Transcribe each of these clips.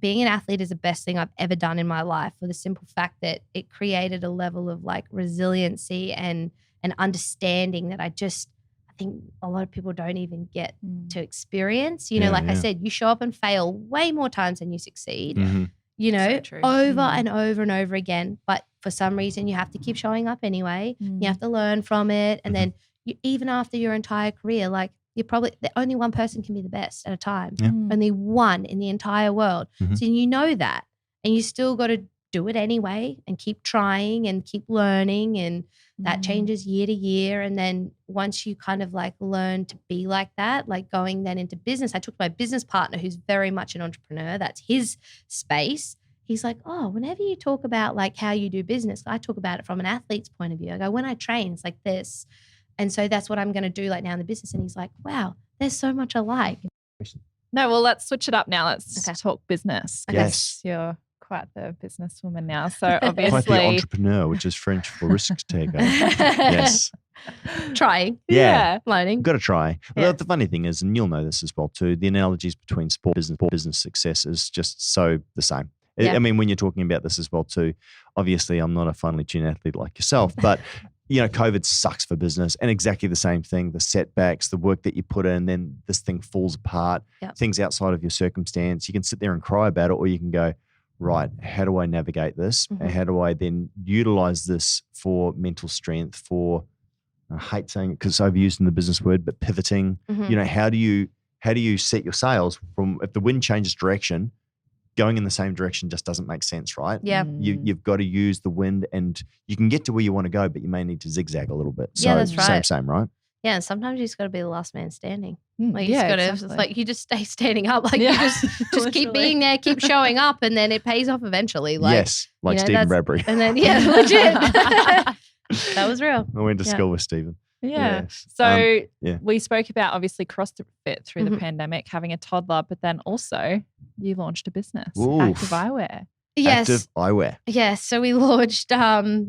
being an athlete is the best thing I've ever done in my life, for the simple fact that it created a level of like resiliency and an understanding that I think a lot of people don't even get to experience. You know, like I said, you show up and fail way more times than you succeed, you know, over and over and over again. But for some reason, you have to keep showing up anyway. You have to learn from it. And then even after your entire career, like you're probably only one person can be the best at a time. Only one in the entire world. So you know that, and you still got to do it anyway and keep trying and keep learning, and that changes year to year. And then once you kind of like learn to be like that, like going then into business, I took my business partner who's very much an entrepreneur. That's his space. He's like, oh, whenever you talk about like how you do business, I talk about it from an athlete's point of view. I go, when I train, it's like this. And so that's what I'm going to do like now in the business. And he's like, wow, there's so much alike. No, well, let's switch it up now. Let's talk business. Yes. You're quite the businesswoman now. So obviously. Quite the entrepreneur, which is French for risk taker. Yes. Trying. Yeah. Learning. Got to try. Well, the funny thing is, and you'll know this as well too, the analogies between sport, business success is just so the same. I mean, when you're talking about this as well too, obviously I'm not a finely tuned athlete like yourself, but you know, COVID sucks for business, and exactly the same thing, the setbacks, the work that you put in, then this thing falls apart, things outside of your circumstance. You can sit there and cry about it, or you can go, right, how do I navigate this? And how do I then utilize this for mental strength, for, I hate saying it because it's overused in the business word, but pivoting. You know, how do you set your sails from, if the wind changes direction, going in the same direction just doesn't make sense, right? Yeah. You've got to use the wind, and you can get to where you want to go, but you may need to zigzag a little bit. So that's right. Same, right? Yeah, and sometimes you just got to be the last man standing. Like you yeah, just got to, like you just stay standing up. Like you just keep being there, keep showing up, and then it pays off eventually. Like, yes, like you know, Stephen Bradbury. And then legit, that was real. I went to school with Stephen. Yeah. Yes. So we spoke about obviously CrossFit through the pandemic, having a toddler, but then also you launched a business, Active Eyewear. Yes. Active Eyewear. Yes. So we launched, I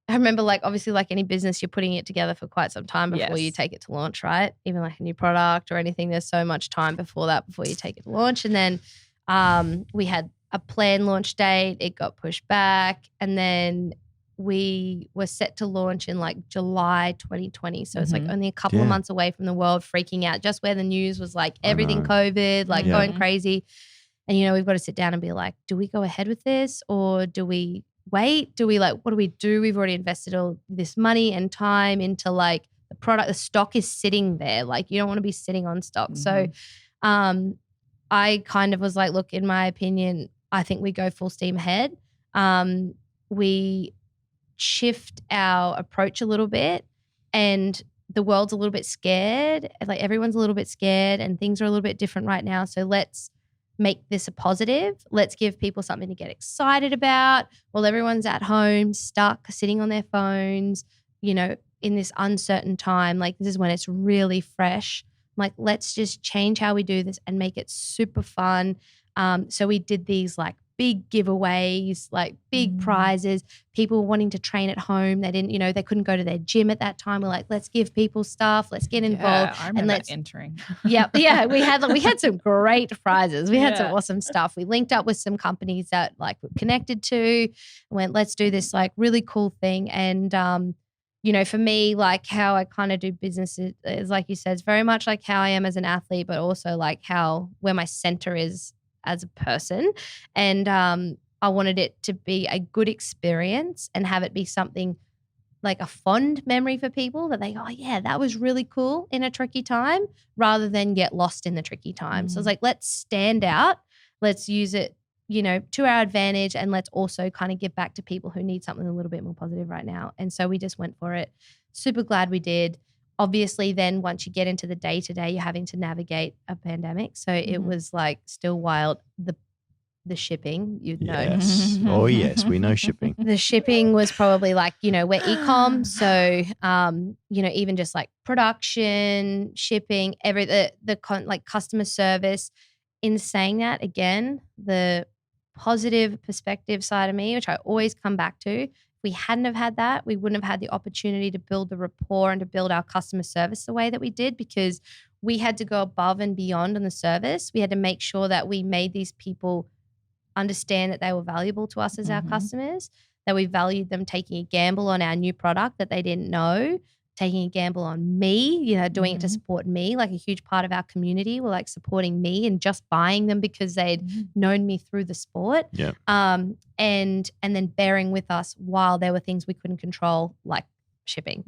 remember like obviously like any business, you're putting it together for quite some time before you take it to launch, right? Even like a new product or anything, there's so much time before you take it to launch. And then we had a planned launch date. It got pushed back. And then we were set to launch in like July 2020. So it's like only a couple of months away from the world freaking out, just where the news was like everything COVID, like going crazy. And, you know, we've got to sit down and be like, do we go ahead with this, or do we wait? Do we like, what do we do? We've already invested all this money and time into like the product. The stock is sitting there. Like you don't want to be sitting on stock. So I kind of was like, look, in my opinion, I think we go full steam ahead. We shift our approach a little bit, and the world's a little bit scared. Like everyone's a little bit scared, and things are a little bit different right now. So let's make this a positive. Let's give people something to get excited about while everyone's at home, stuck, sitting on their phones, you know, in this uncertain time. Like this is when it's really fresh. Like, let's just change how we do this and make it super fun. So we did these like big giveaways, like big prizes, people wanting to train at home. They didn't, you know, they couldn't go to their gym at that time. We're like, let's give people stuff, let's get involved. I remember and let's entering. We had some great prizes. We had some awesome stuff. We linked up with some companies that like we're connected to, went, let's do this like really cool thing. And you know, for me, like how I kind of do business is like you said, it's very much like how I am as an athlete, but also like where my center is as a person. And I wanted it to be a good experience and have it be something like a fond memory for people that they go, oh yeah, that was really cool in a tricky time, rather than get lost in the tricky time. So it's like, let's stand out. Let's use it, you know, to our advantage, and let's also kind of give back to people who need something a little bit more positive right now. And so we just went for it. Super glad we did. Obviously, then once you get into the day-to-day, you're having to navigate a pandemic. So it was like still wild. The shipping, you'd know. Yes. Oh, yes. We know shipping. The shipping was probably like, you know, we're e-com. So, you know, even just like production, shipping, like customer service. In saying that, again, the positive perspective side of me, which I always come back to, we hadn't have had that, we wouldn't have had the opportunity to build the rapport and to build our customer service the way that we did, because we had to go above and beyond on the service. We had to make sure that we made these people understand that they were valuable to us as our customers, that we valued them taking a gamble on our new product that they didn't know, taking a gamble on me, you know, doing it to support me. Like a huge part of our community were like supporting me and just buying them because they'd known me through the sport. Yeah. And then bearing with us while there were things we couldn't control, like shipping,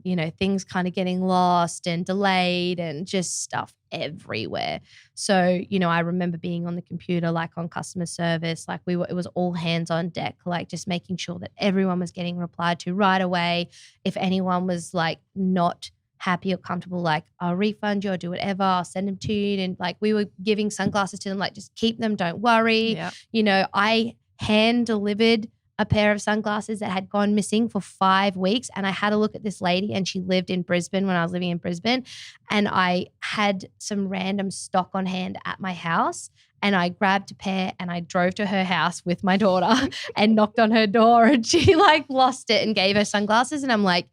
you know, things kind of getting lost and delayed and just stuff everywhere. So, you know, I remember being on the computer, like on customer service, like it was all hands on deck, like just making sure that everyone was getting replied to right away. If anyone was like not happy or comfortable, like I'll refund you or do whatever, I'll send them to you. And like we were giving sunglasses to them, like just keep them, don't worry. Yep. You know, I hand delivered a pair of sunglasses that had gone missing for 5 weeks. And I had a look at this lady, and she lived in Brisbane when I was living in Brisbane. And I had some random stock on hand at my house. And I grabbed a pair and I drove to her house with my daughter and knocked on her door, and she like lost it and gave her sunglasses. And I'm like,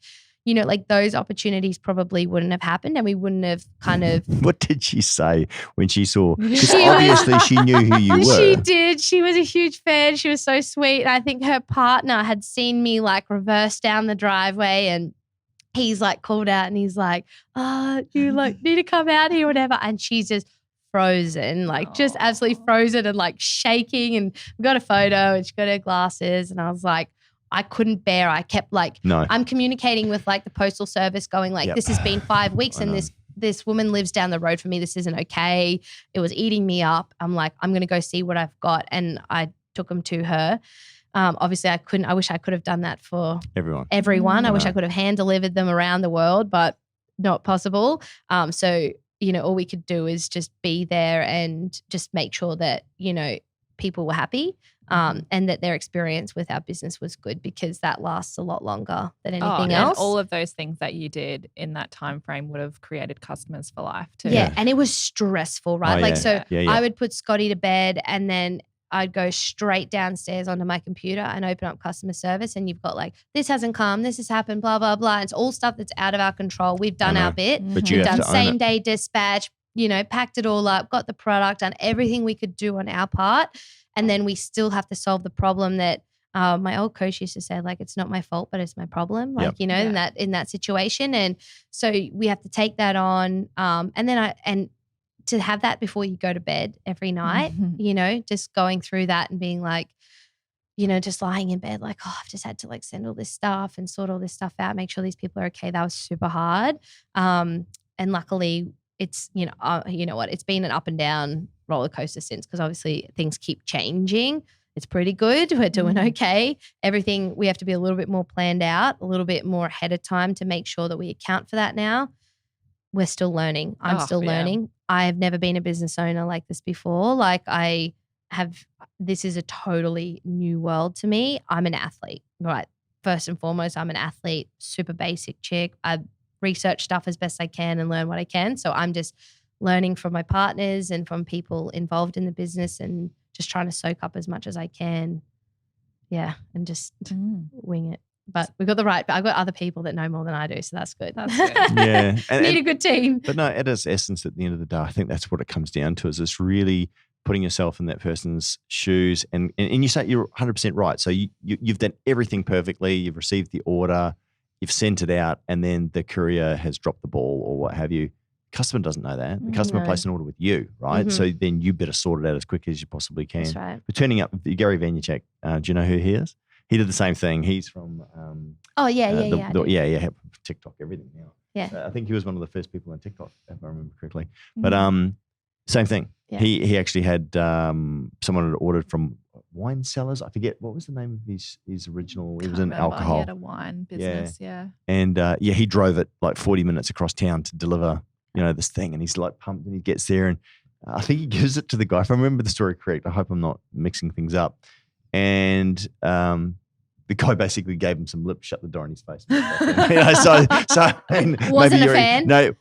you know, like those opportunities probably wouldn't have happened, and we wouldn't have kind of. What did she say when she saw? Because obviously she knew who you were. She did. She was a huge fan. She was so sweet. I think her partner had seen me like reverse down the driveway, and he's like called out and he's like, you like need to come out here, whatever. And she's just frozen, like just absolutely frozen and like shaking. And we got a photo, and she got her glasses, and I was like, I couldn't bear. I kept like, I'm communicating with like the postal service going like, this has been 5 weeks and this woman lives down the road from me. This isn't okay. It was eating me up. I'm like, I'm going to go see what I've got. And I took them to her. Obviously I couldn't, I wish I could have done that for everyone. I wish I could have hand delivered them around the world, but not possible. So, you know, all we could do is just be there and just make sure that, you know, people were happy. And that their experience with our business was good, because that lasts a lot longer than anything else. And all of those things that you did in that time frame would have created customers for life too. Yeah, and it was stressful, right? I would put Scotty to bed, and then I'd go straight downstairs onto my computer and open up customer service, and you've got like, this hasn't come, this has happened, blah, blah, blah. It's all stuff that's out of our control. We've done our bit. But We've done same day dispatch, you know, packed it all up, got the product, done everything we could do on our part. And then we still have to solve the problem that my old coach used to say, like, it's not my fault, but it's my problem. Like, you know, in that situation. And so we have to take that on. And then to have that before you go to bed every night, you know, just going through that and being like, you know, just lying in bed, like, I've just had to like send all this stuff and sort all this stuff out, make sure these people are okay. That was super hard. And luckily it's, you know what, it's been an up and down roller coaster since, because obviously things keep changing. It's pretty good. We're doing okay. Everything, we have to be a little bit more planned out, a little bit more ahead of time to make sure that we account for that now. We're still learning. I'm still learning. I have never been a business owner like this before. Like this is a totally new world to me. I'm an athlete, right? First and foremost, I'm an athlete, super basic chick. I research stuff as best I can and learn what I can. So I'm just learning from my partners and from people involved in the business, and just trying to soak up as much as I can. Yeah. And just wing it. But I've got other people that know more than I do. So that's good. That's good. Yeah. Need a good team. But no, at its essence, at the end of the day, I think that's what it comes down to, is it's really putting yourself in that person's shoes. And you say you're 100% right. So you've done everything perfectly. You've received the order, you've sent it out, and then the courier has dropped the ball or what have you. Customer doesn't know that. The customer placed an order with you, right? So then you better sort it out as quickly as you possibly can. That's right. But turning up, Gary Vaynerchuk, do you know who he is? He did the same thing. He's from TikTok, everything now. Yeah. I think he was one of the first people on TikTok, if I remember correctly. But same thing. Yeah. He actually had someone had ordered from Wine Cellars. I forget what was the name of his original. It was an alcohol. He had a wine business. Yeah. And he drove it like 40 minutes across town to deliver, you know, this thing, and he's like pumped, and he gets there, and I think he gives it to the guy. If I remember the story correct, I hope I'm not mixing things up. And the guy basically gave him some lip, shut the door in his face. You know, so wasn't a fan. No,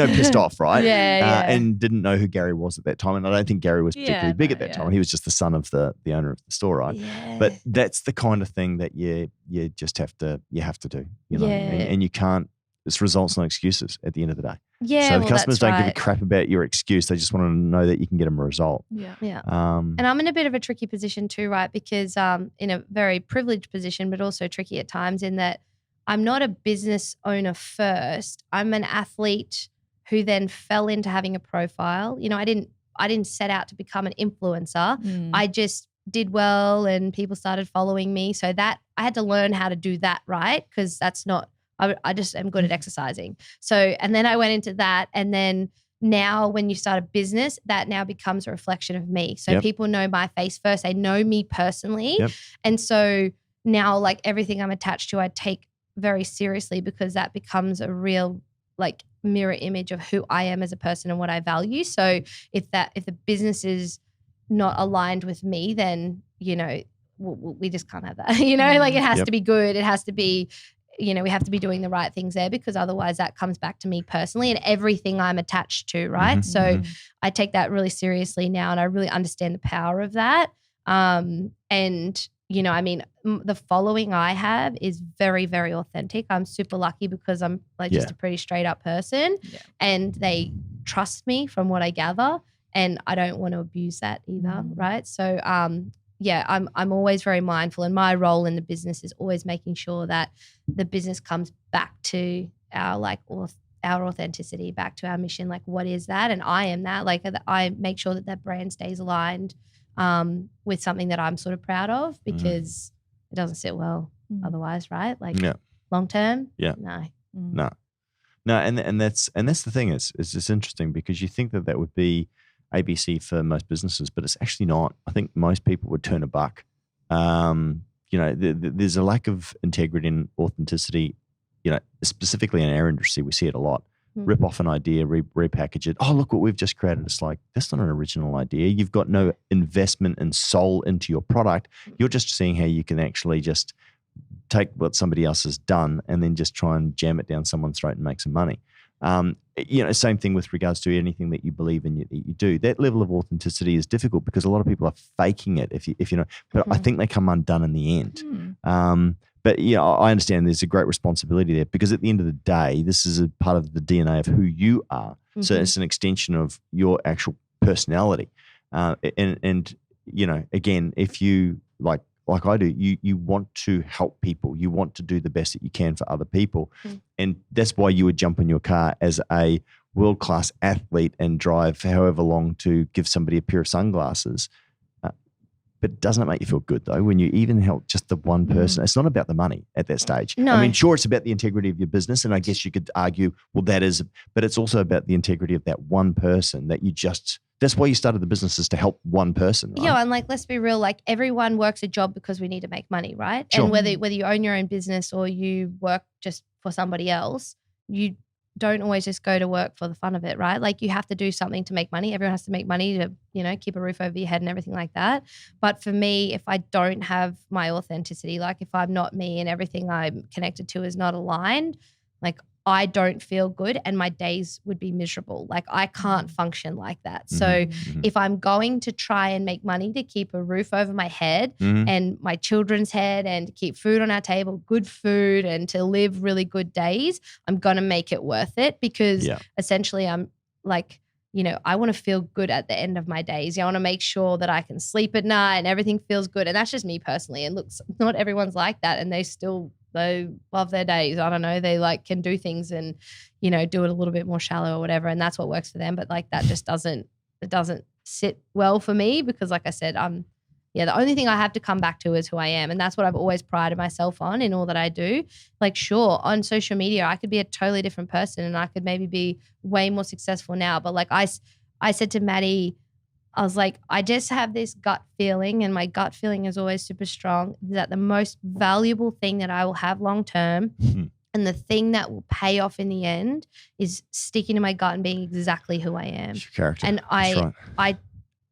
pissed off, right? Yeah. And didn't know who Gary was at that time, and I don't think Gary was particularly big at that time. He was just the son of the owner of the store, right? Yeah. But that's the kind of thing that you just have to do, you know, and you can't. it's results, not excuses at the end of the day. Yeah, so the customers don't give a right. crap about your excuse. They just want to know that you can get them a result. Yeah. And I'm in a bit of a tricky position too, right? Because in a very privileged position, but also tricky at times in that I'm not a business owner first. I'm an athlete who then fell into having a profile. You know, I didn't set out to become an influencer. I just did well and people started following me. So that I had to learn how to do that, right? Because that's not, I just am good at exercising. So, and then I went into that. And then now when you start a business, that now becomes a reflection of me. So people know my face first. They know me personally. And so now like everything I'm attached to, I take very seriously because that becomes a real like mirror image of who I am as a person and what I value. So if the business is not aligned with me, then, you know, we just can't have that, you know, like it has to be good. It has to be, you know, we have to be doing the right things there because otherwise that comes back to me personally and everything I'm attached to, right? So I take that really seriously now and I really understand the power of that. And, you know, I mean, the following I have is very, very authentic. I'm super lucky because I'm like just a pretty straight up person and they trust me from what I gather and I don't want to abuse that either, right? So, I'm always very mindful and my role in the business is always making sure that the business comes back to our our authenticity, back to our mission. Like, what is that? And I am that. Like, I make sure that brand stays aligned with something that I'm sort of proud of because it doesn't sit well otherwise, right? Like long term, no. And that's the thing is it's interesting because you think that would be ABC for most businesses, but it's actually not. I think most people would turn a buck. You know, there's a lack of integrity and authenticity. You know, specifically in our industry, we see it a lot. Rip off an idea, repackage it. Oh, look what we've just created. It's like, that's not an original idea. You've got no investment and soul into your product. You're just seeing how you can actually just take what somebody else has done and then just try and jam it down someone's throat and make some money. You know, same thing with regards to anything that you believe in, you do. That level of authenticity is difficult because a lot of people are faking it, if you know. But I think they come undone in the end. But yeah, I understand there's a great responsibility there because at the end of the day, this is a part of the DNA of who you are. So it's an extension of your actual personality. And you know, again, if you like I do, you want to help people. You want to do the best that you can for other people. And that's why you would jump in your car as a world-class athlete and drive however long to give somebody a pair of sunglasses. But doesn't it make you feel good though when you even help just the one person? It's not about the money at that stage. No. I mean, sure, it's about the integrity of your business. And I guess you could argue, well, that is, but it's also about the integrity of that one person that you just, that's why you started the business, is to help one person, right? Yeah, and like, let's be real, like everyone works a job because we need to make money, right? Sure. And whether you own your own business or you work just for somebody else, you don't always just go to work for the fun of it, right? Like you have to do something to make money. Everyone has to make money to, you know, keep a roof over your head and everything like that. But for me, if I don't have my authenticity, like if I'm not me and everything I'm connected to is not aligned, like I don't feel good and my days would be miserable. Like I can't function like that. So if I'm going to try and make money to keep a roof over my head and my children's head and to keep food on our table, good food, and to live really good days, I'm going to make it worth it because essentially I'm like, you know, I want to feel good at the end of my days. I want to make sure that I can sleep at night and everything feels good. And that's just me personally. And look, not everyone's like that and they love their days. I don't know. They like can do things and, you know, do it a little bit more shallow or whatever. And that's what works for them. But like that just doesn't sit well for me because like I said, the only thing I have to come back to is who I am. And that's what I've always prided myself on in all that I do. Like sure, on social media, I could be a totally different person and I could maybe be way more successful now. But like I said to Maddie, I was like, I just have this gut feeling and my gut feeling is always super strong that the most valuable thing that I will have long term and the thing that will pay off in the end is sticking to my gut and being exactly who I am. It's your character. And That's right. I,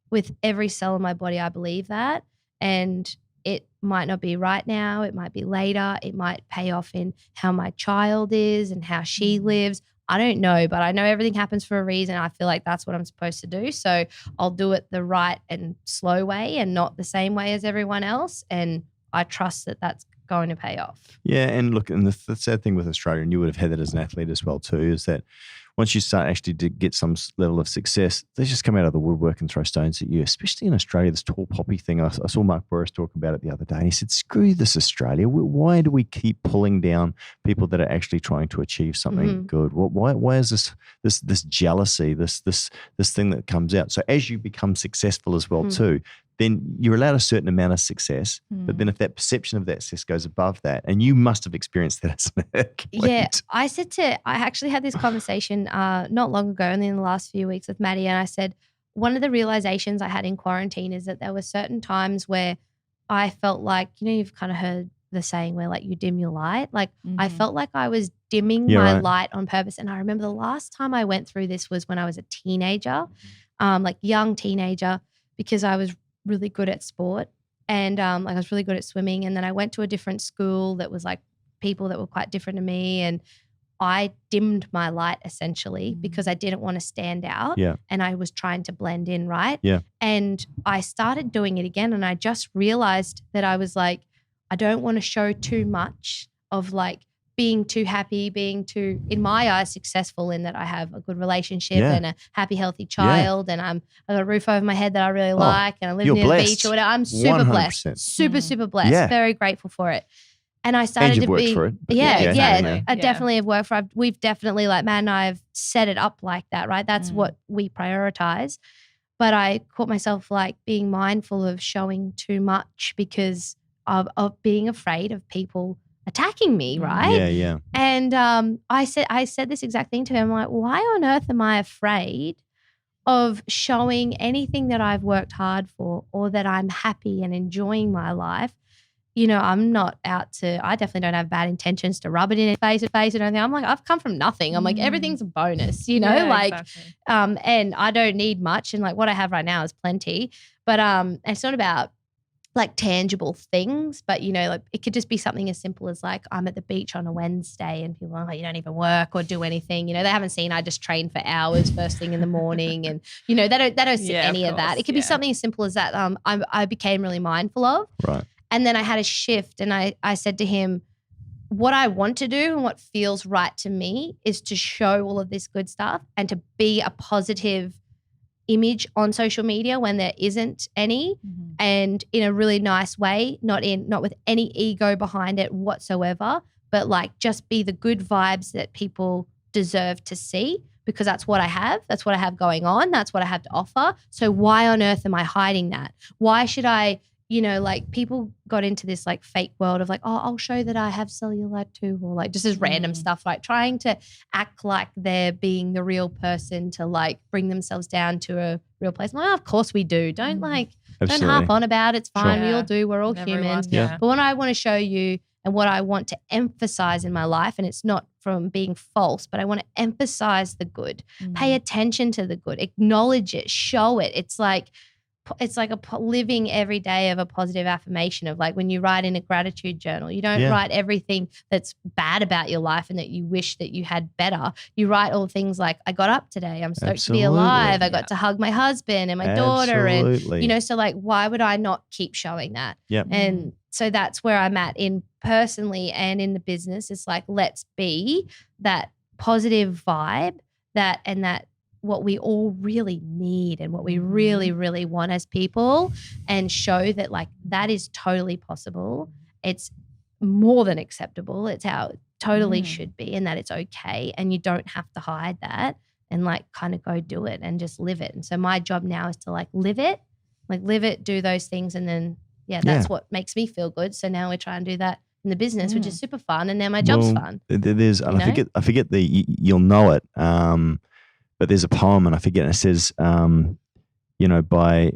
with every cell in my body, I believe that. And it might not be right now. It might be later. It might pay off in how my child is and how she lives. I don't know, but I know everything happens for a reason. I feel like that's what I'm supposed to do. So I'll do it the right and slow way and not the same way as everyone else. And I trust that that's going to pay off. Yeah, and look, and the sad thing with Australia, and you would have had that as an athlete as well too, is that once you start actually to get some level of success, they just come out of the woodwork and throw stones at you, especially in Australia, this tall poppy thing. I saw Mark Boris talk about it the other day, and he said, screw this Australia. Why do we keep pulling down people that are actually trying to achieve something good? Why is this jealousy, this thing that comes out? So as you become successful as well too, then you're allowed a certain amount of success. But then if that perception of that success goes above that, and you must have experienced that as an athlete. Yeah, I actually had this conversation not long ago, only in the last few weeks with Maddie, and I said, one of the realizations I had in quarantine is that there were certain times where I felt like, you've kind of heard the saying where like you dim your light. Like I felt like I was dimming my light on purpose. And I remember the last time I went through this was when I was a teenager, like young teenager, because I was really good at sport and I was really good at swimming. And then I went to a different school that was like people that were quite different to me. And I dimmed my light essentially because I didn't want to stand out and I was trying to blend in, right? Yeah. And I started doing it again and I just realized that I was like, I don't want to show too much of like being too happy, being too, in my eyes, successful in that I have a good relationship and a happy, healthy child and I got a roof over my head that I really like and I live near the beach or whatever. I'm super 100%. blessed, super blessed, very grateful for it. And I started and you've to worked be, for it. I definitely have worked for it. We've definitely, like Matt and I have set it up like that, right? That's what we prioritize. But I caught myself like being mindful of showing too much because of being afraid of people attacking me, right? Yeah. And I said this exact thing to him. I'm like, why on earth am I afraid of showing anything that I've worked hard for or that I'm happy and enjoying my life? I'm not out to, I definitely don't have bad intentions to rub it in his face and anything. I'm like, I've come from nothing. I'm like, everything's a bonus, exactly. And I don't need much. And like what I have right now is plenty, but it's not about like tangible things, but like it could just be something as simple as like I'm at the beach on a Wednesday and people are like, you don't even work or do anything. They haven't seen I just train for hours first thing in the morning and they don't see any of that. It could be something as simple as that. I became really mindful of. Right. And then I had a shift and I said to him, what I want to do and what feels right to me is to show all of this good stuff and to be a positive image on social media when there isn't any and in a really nice way, not with any ego behind it whatsoever, but like just be the good vibes that people deserve to see because that's what I have. That's what I have going on. That's what I have to offer. So why on earth am I hiding that? Why should I like people got into this like fake world of like, oh, I'll show that I have cellulite too, or like just as random stuff, like trying to act like they're being the real person to like bring themselves down to a real place. Well, of course we do. Don't don't harp on about it. It's fine. Sure. We all do. We're all humans. Yeah. But what I want to show you and what I want to emphasize in my life, and it's not from being false, but I want to emphasize the good, pay attention to the good, acknowledge it, show it. It's like a living every day of a positive affirmation of like when you write in a gratitude journal, you don't write everything that's bad about your life and that you wish that you had better. You write all things like, I got up today. I'm stoked to be alive. I got to hug my husband and my daughter. And, so like, why would I not keep showing that? Yep. And so that's where I'm at in personally and in the business. It's like, let's be that positive vibe that what we all really need and what we really, really want as people and show that like that is totally possible. It's more than acceptable. It's how it totally should be and that it's okay. And you don't have to hide that and like kind of go do it and just live it. And so my job now is to like live it, do those things. And then, that's what makes me feel good. So now we try and do that in the business, which is super fun. And now my job's fun. There's, and I forget you'll know it. But there's a poem, and I forget, and it says, by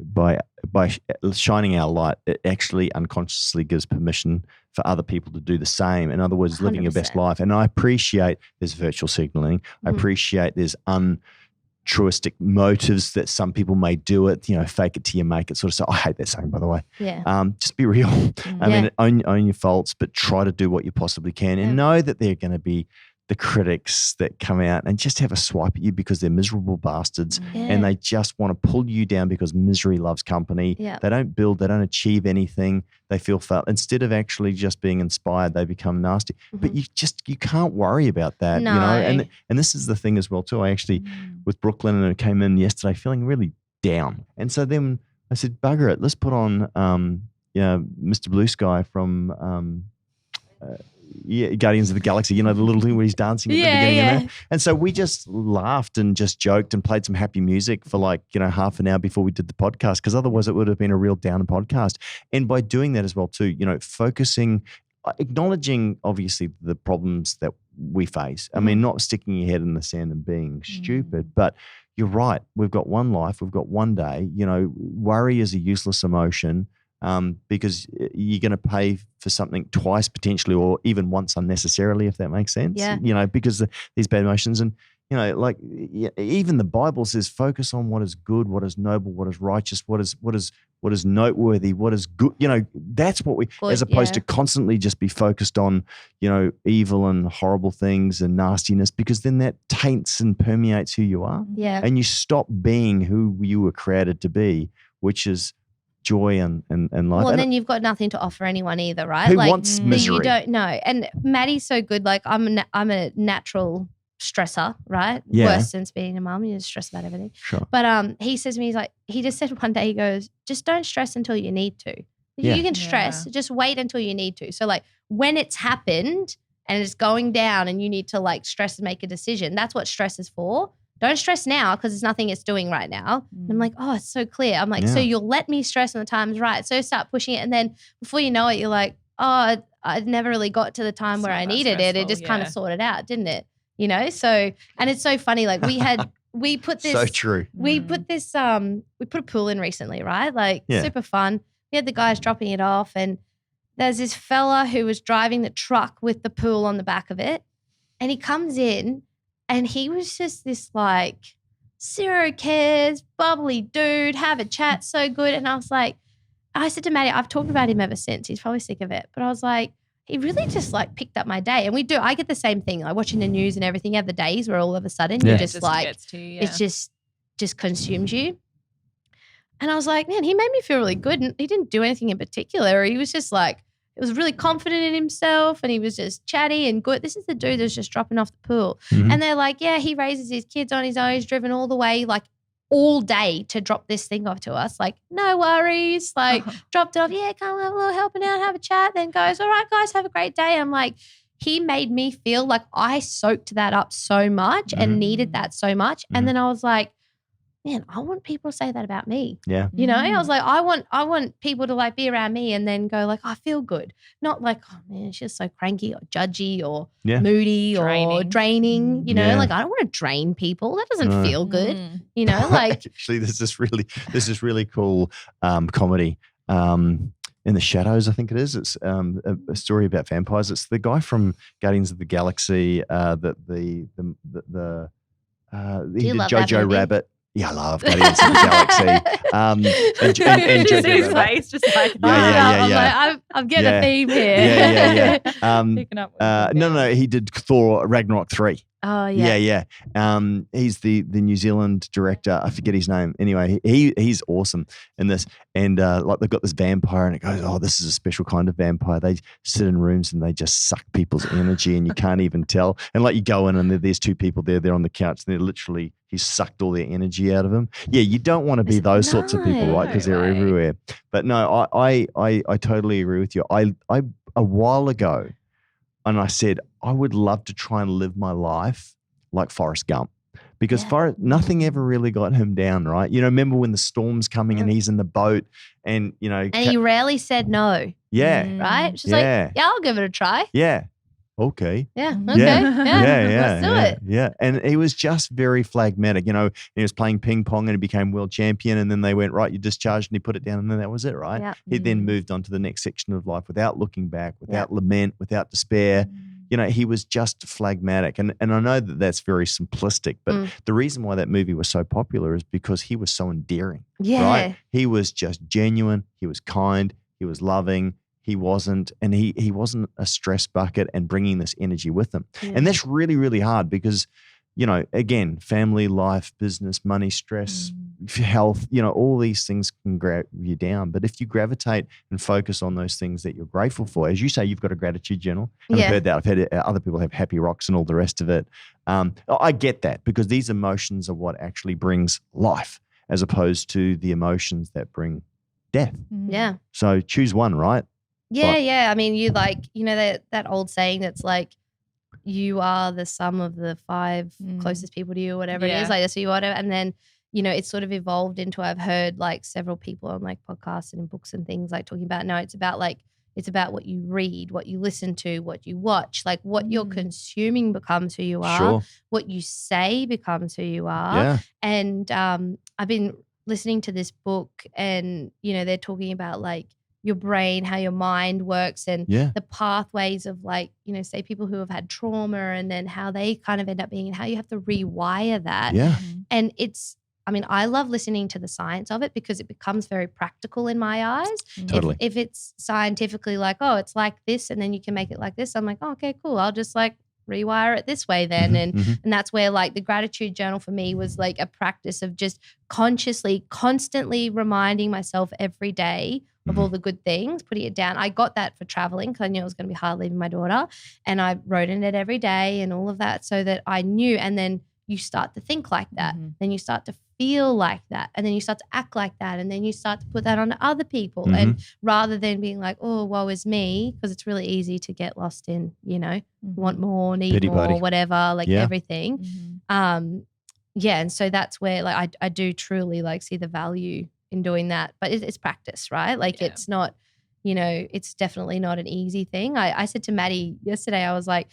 shining our light, it actually unconsciously gives permission for other people to do the same. In other words, living 100%. Your best life. And I appreciate there's virtual signaling. I appreciate there's untruistic motives that some people may do it, fake it till you make it sort of stuff. I hate that saying, by the way. Yeah. Just be real. I mean, own your faults, but try to do what you possibly can and know that there are going to be the critics that come out and just have a swipe at you because they're miserable bastards and they just want to pull you down because misery loves company. Yeah. They don't build, they don't achieve anything. They feel instead of actually just being inspired, they become nasty. But you can't worry about that, No. you know. And this is the thing as well too. I actually with Brooklyn and I came in yesterday feeling really down. And so then I said, bugger it, let's put on Mr. Blue Sky from Guardians of the Galaxy, you know, the little thing where he's dancing at the beginning of that. And so we just laughed and just joked and played some happy music for like, you know, half an hour before we did the podcast, because otherwise it would have been a real down podcast. And by doing that as well too, you know, focusing, acknowledging obviously the problems that we face. I mean, not sticking your head in the sand and being stupid, but you're right. We've got one life. We've got one day. You know, worry is a useless emotion. Because you're going to pay for something twice potentially, or even once unnecessarily, if that makes sense. Yeah. You know, because of these bad emotions, and you know, like even the Bible says, focus on what is good, what is noble, what is righteous, what is noteworthy, what is good. You know, that's what we, as opposed to constantly just be focused on, you know, evil and horrible things and nastiness, because then that taints and permeates who you are. Yeah. And you stop being who you were created to be, which is joy and life. Well, and then you've got nothing to offer anyone either, right? Who like, wants misery? You don't know. And Maddie's so good. Like I'm a natural stressor, right? Yeah. Worse since being a mum, you just stress about everything. Sure. But he says to me, he just said one day, he goes, just don't stress until you need to. You can stress, just wait until you need to. So like when it's happened and it's going down and you need to like stress and make a decision, that's what stress is for. Don't stress now because there's nothing it's doing right now. And I'm like, oh, it's so clear. I'm like, so you'll let me stress when the time's right. So start pushing it. And then before you know it, you're like, oh, I never really got to the time where I needed it. It just kind of sorted out, didn't it? You know? So, and it's so funny. Like we put this. So true. We put this, we put a pool in recently, right? Like super fun. We had the guys dropping it off, and there's this fella who was driving the truck with the pool on the back of it. And he comes in, and he was just this like zero cares, bubbly dude, have a chat, so good. And I was like, I said to Maddie, I've talked about him ever since. He's probably sick of it. But I was like, he really just like picked up my day. And I get the same thing, like watching the news and everything. You have the days where all of a sudden you're just like, it just consumes you. And I was like, man, he made me feel really good. And he didn't do anything in particular. He was just like, it was really confident in himself, and he was just chatty and good. This is the dude that's just dropping off the pool. And they're like, yeah, he raises his kids on his own. He's driven all the way, like all day to drop this thing off to us. Like, no worries. Like, dropped it off. Yeah, come have a little helping out, have a chat. Then goes, all right, guys, have a great day. I'm like, he made me feel like I soaked that up so much and needed that so much. And then I was like, man, I want people to say that about me. Yeah. You know, I was like, I want people to like be around me and then go like, I feel good. Not like, oh man, she's so cranky or judgy or moody or draining. You know, like I don't want to drain people. That doesn't feel good. You know, like actually this is really cool comedy. In the Shadows, I think it is. It's a story about vampires. It's the guy from Guardians of the Galaxy that he did Jojo Rabbit. Yeah, I love Guardians of the Galaxy. And his face, just like, I'm getting a theme here. Picking up no, he did Thor Ragnarok 3. Oh yeah. He's the New Zealand director. I forget his name. Anyway, he's awesome in this. And like they've got this vampire, and it goes, oh, this is a special kind of vampire. They sit in rooms and they just suck people's energy, and you can't even tell. And like you go in, and there's two people there. They're on the couch, and they're literally he's sucked all their energy out of them. Yeah, you don't want to be those sorts of people, right? Because they're everywhere. But no, I totally agree with you. I a while ago. And I said, I would love to try and live my life like Forrest Gump, because nothing ever really got him down, right? You know, remember when the storm's coming and he's in the boat and, you know. And he rarely said no. Yeah. Right? She's like, yeah, I'll give it a try. Yeah. Okay. Yeah. Okay. Yeah. Let's do it. Yeah. And he was just very phlegmatic. You know, he was playing ping pong and he became world champion. And then they went, right, you discharged, and he put it down, and then that was it, right? Yeah. He then moved on to the next section of life without looking back, without lament, without despair. You know, he was just phlegmatic. And I know that that's very simplistic, but the reason why that movie was so popular is because he was so endearing. Yeah. Right? He was just genuine. He was kind. He was loving. he wasn't a stress bucket and bringing this energy with him. And that's really, really hard because, again, family, life, business, money, stress, health, all these things can grab you down. But if you gravitate and focus on those things that you're grateful for, as you say, you've got a gratitude journal. And I've heard that. I've had other people have happy rocks and all the rest of it. I get that because these emotions are what actually brings life as opposed to the emotions that bring death. Yeah. So choose one, right? Yeah. I mean, you that old saying that's like, you are the sum of the 5 closest people to you, whatever it is. Like, so you whatever. And then, it's sort of evolved into, I've heard like several people on like podcasts and in books and things like talking about, no, it's about what you read, what you listen to, what you watch, like what you're consuming becomes who you are. Sure. What you say becomes who you are. Yeah. And I've been listening to this book and, they're talking about like your brain, how your mind works and the pathways of like, say people who have had trauma and then how they kind of end up being and how you have to rewire that. Yeah. And I love listening to the science of it because it becomes very practical in my eyes. Totally. If it's scientifically like, oh, it's like this and then you can make it like this, I'm like, oh, okay, cool. I'll just like rewire it this way then. And that's where like the gratitude journal for me was like a practice of just constantly reminding myself every day of all the good things, putting it down. I got that for traveling because I knew it was going to be hard leaving my daughter. And I wrote in it every day and all of that so that I knew. And then you start to think like that. Then you start to feel like that. And then you start to act like that. And then you start to put that on other people. And rather than being like, oh, woe is me, because it's really easy to get lost in, want more, need Pity more, party. whatever, like everything. And so that's where like I do truly like see the value in doing that, but it's practice, right? Like it's not, it's definitely not an easy thing. I said to Maddie yesterday, I was like,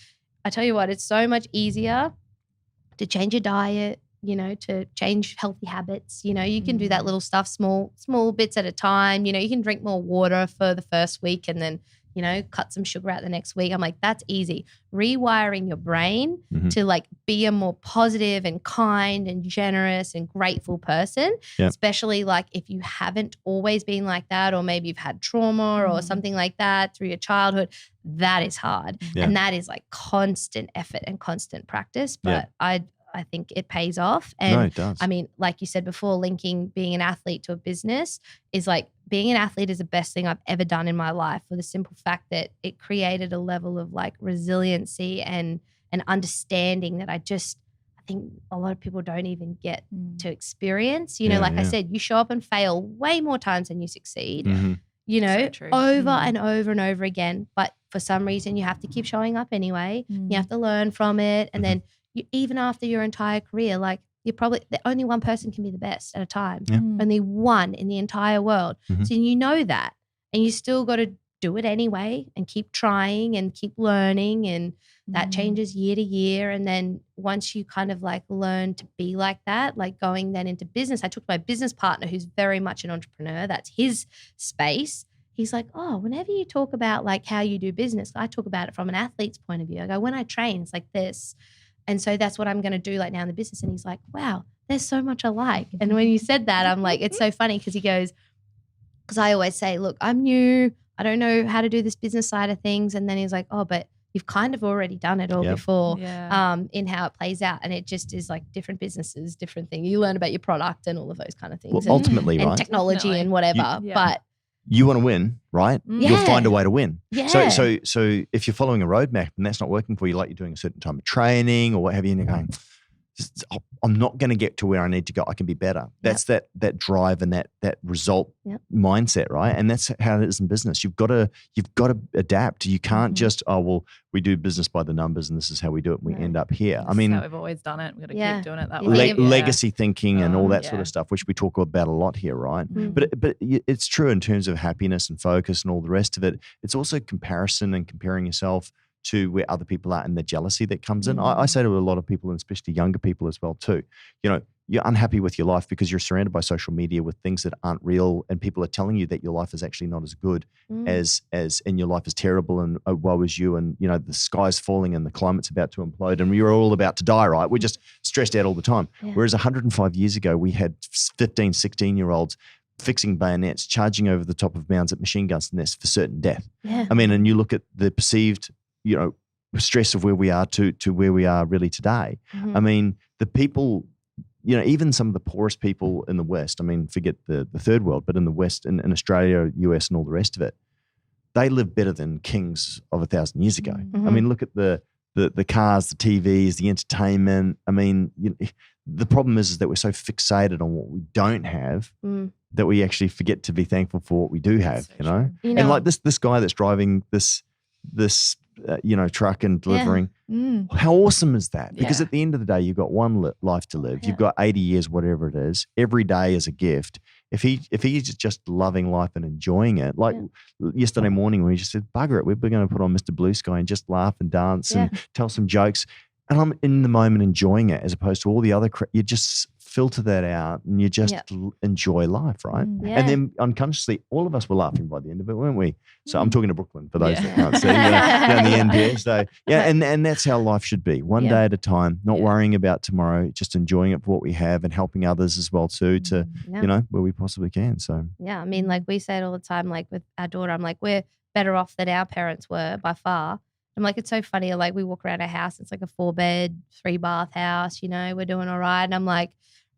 I tell you what, it's so much easier to change your diet, to change healthy habits. You can do that little stuff, small bits at a time. You can drink more water for the first week and then, cut some sugar out the next week. I'm like, that's easy. Rewiring your brain to like be a more positive and kind and generous and grateful person, especially like if you haven't always been like that, or maybe you've had trauma or something like that through your childhood, that is hard. And that is like constant effort and constant practice. But I think it pays off. And no, it does. I mean, like you said before, linking being an athlete to a business is like being an athlete is the best thing I've ever done in my life for the simple fact that it created a level of like resiliency and an understanding that I think a lot of people don't even get to experience. I said, you show up and fail way more times than you succeed, So over and over and over again. But for some reason, you have to keep showing up anyway. You have to learn from it. And then even after your entire career, like you're probably only one person can be the best at a time. Only one in the entire world. So you know that, and you still got to do it anyway and keep trying and keep learning, and that changes year to year. And then once you kind of like learn to be like that, like going then into business, I took my business partner who's very much an entrepreneur. That's his space. He's like, oh, whenever you talk about like how you do business, I talk about it from an athlete's point of view. I go, when I train, it's like this. And so that's what I'm going to do like now in the business. And he's like, wow, there's so much alike. And when you said that, I'm like, it's so funny because he goes, because I always say, look, I'm new. I don't know how to do this business side of things. And then he's like, oh, but you've kind of already done it all before in how it plays out. And it just is like different businesses, different things. You learn about your product and all of those kind of things. Well, ultimately, and right? technology and whatever. But you want to win, right? You'll find a way to win. Yeah. So if you're following a roadmap and that's not working for you, like you're doing a certain time of training or what have you, and you're going, I'm not going to get to where I need to go. I can be better. That's that drive and that result mindset, right? And that's how it is in business. You've got to adapt. You can't just, we do business by the numbers and this is how we do it. And we end up here. That's how we've always done it. We've got to keep doing it that way. Legacy thinking and all that sort of stuff, which we talk about a lot here, right? But it's true in terms of happiness and focus and all the rest of it. It's also comparison and comparing yourself to where other people are and the jealousy that comes in. I say to a lot of people, and especially younger people as well too, you're unhappy with your life because you're surrounded by social media with things that aren't real, and people are telling you that your life is actually not as good as and your life is terrible and woe is you, and the sky's falling and the climate's about to implode and we're all about to die, right? We're just stressed out all the time. Whereas 105 years ago, we had 15, 16-year-olds fixing bayonets, charging over the top of mounds at machine guns nests for certain death. Yeah. I mean, and you look at the perceived, stress of where we are to where we are really today. Mm-hmm. I mean, the people, even some of the poorest people in the West, I mean, forget the third world, but in the West, in Australia, US, and all the rest of it, they live better than kings of 1,000 years ago. Mm-hmm. I mean, look at the cars, the TVs, the entertainment. I mean, the problem is that we're so fixated on what we don't have that we actually forget to be thankful for what we do have. So And like this guy that's driving this truck and delivering. How awesome is that? Because at the end of the day, you've got one life to live. You've got 80 years, whatever it is. Every day is a gift. If he's just loving life and enjoying it, like yesterday morning when he just said, "Bugger it, we're going to put on Mr. Blue Sky and just laugh and dance and tell some jokes," and I'm in the moment enjoying it, as opposed to all the other you just filter that out and you just enjoy life, right? Yeah. And then unconsciously, all of us were laughing by the end of it, weren't we? So I'm talking to Brooklyn for those that can't see down the end here. So and that's how life should be, one day at a time, not worrying about tomorrow, just enjoying it for what we have and helping others as well too, to where we possibly can. So I mean, like we say it all the time, like with our daughter, I'm like, we're better off than our parents were by far. I'm like, it's so funny. Like we walk around our house, it's like a 4-bed, 3-bath house, we're doing all right. And I'm like,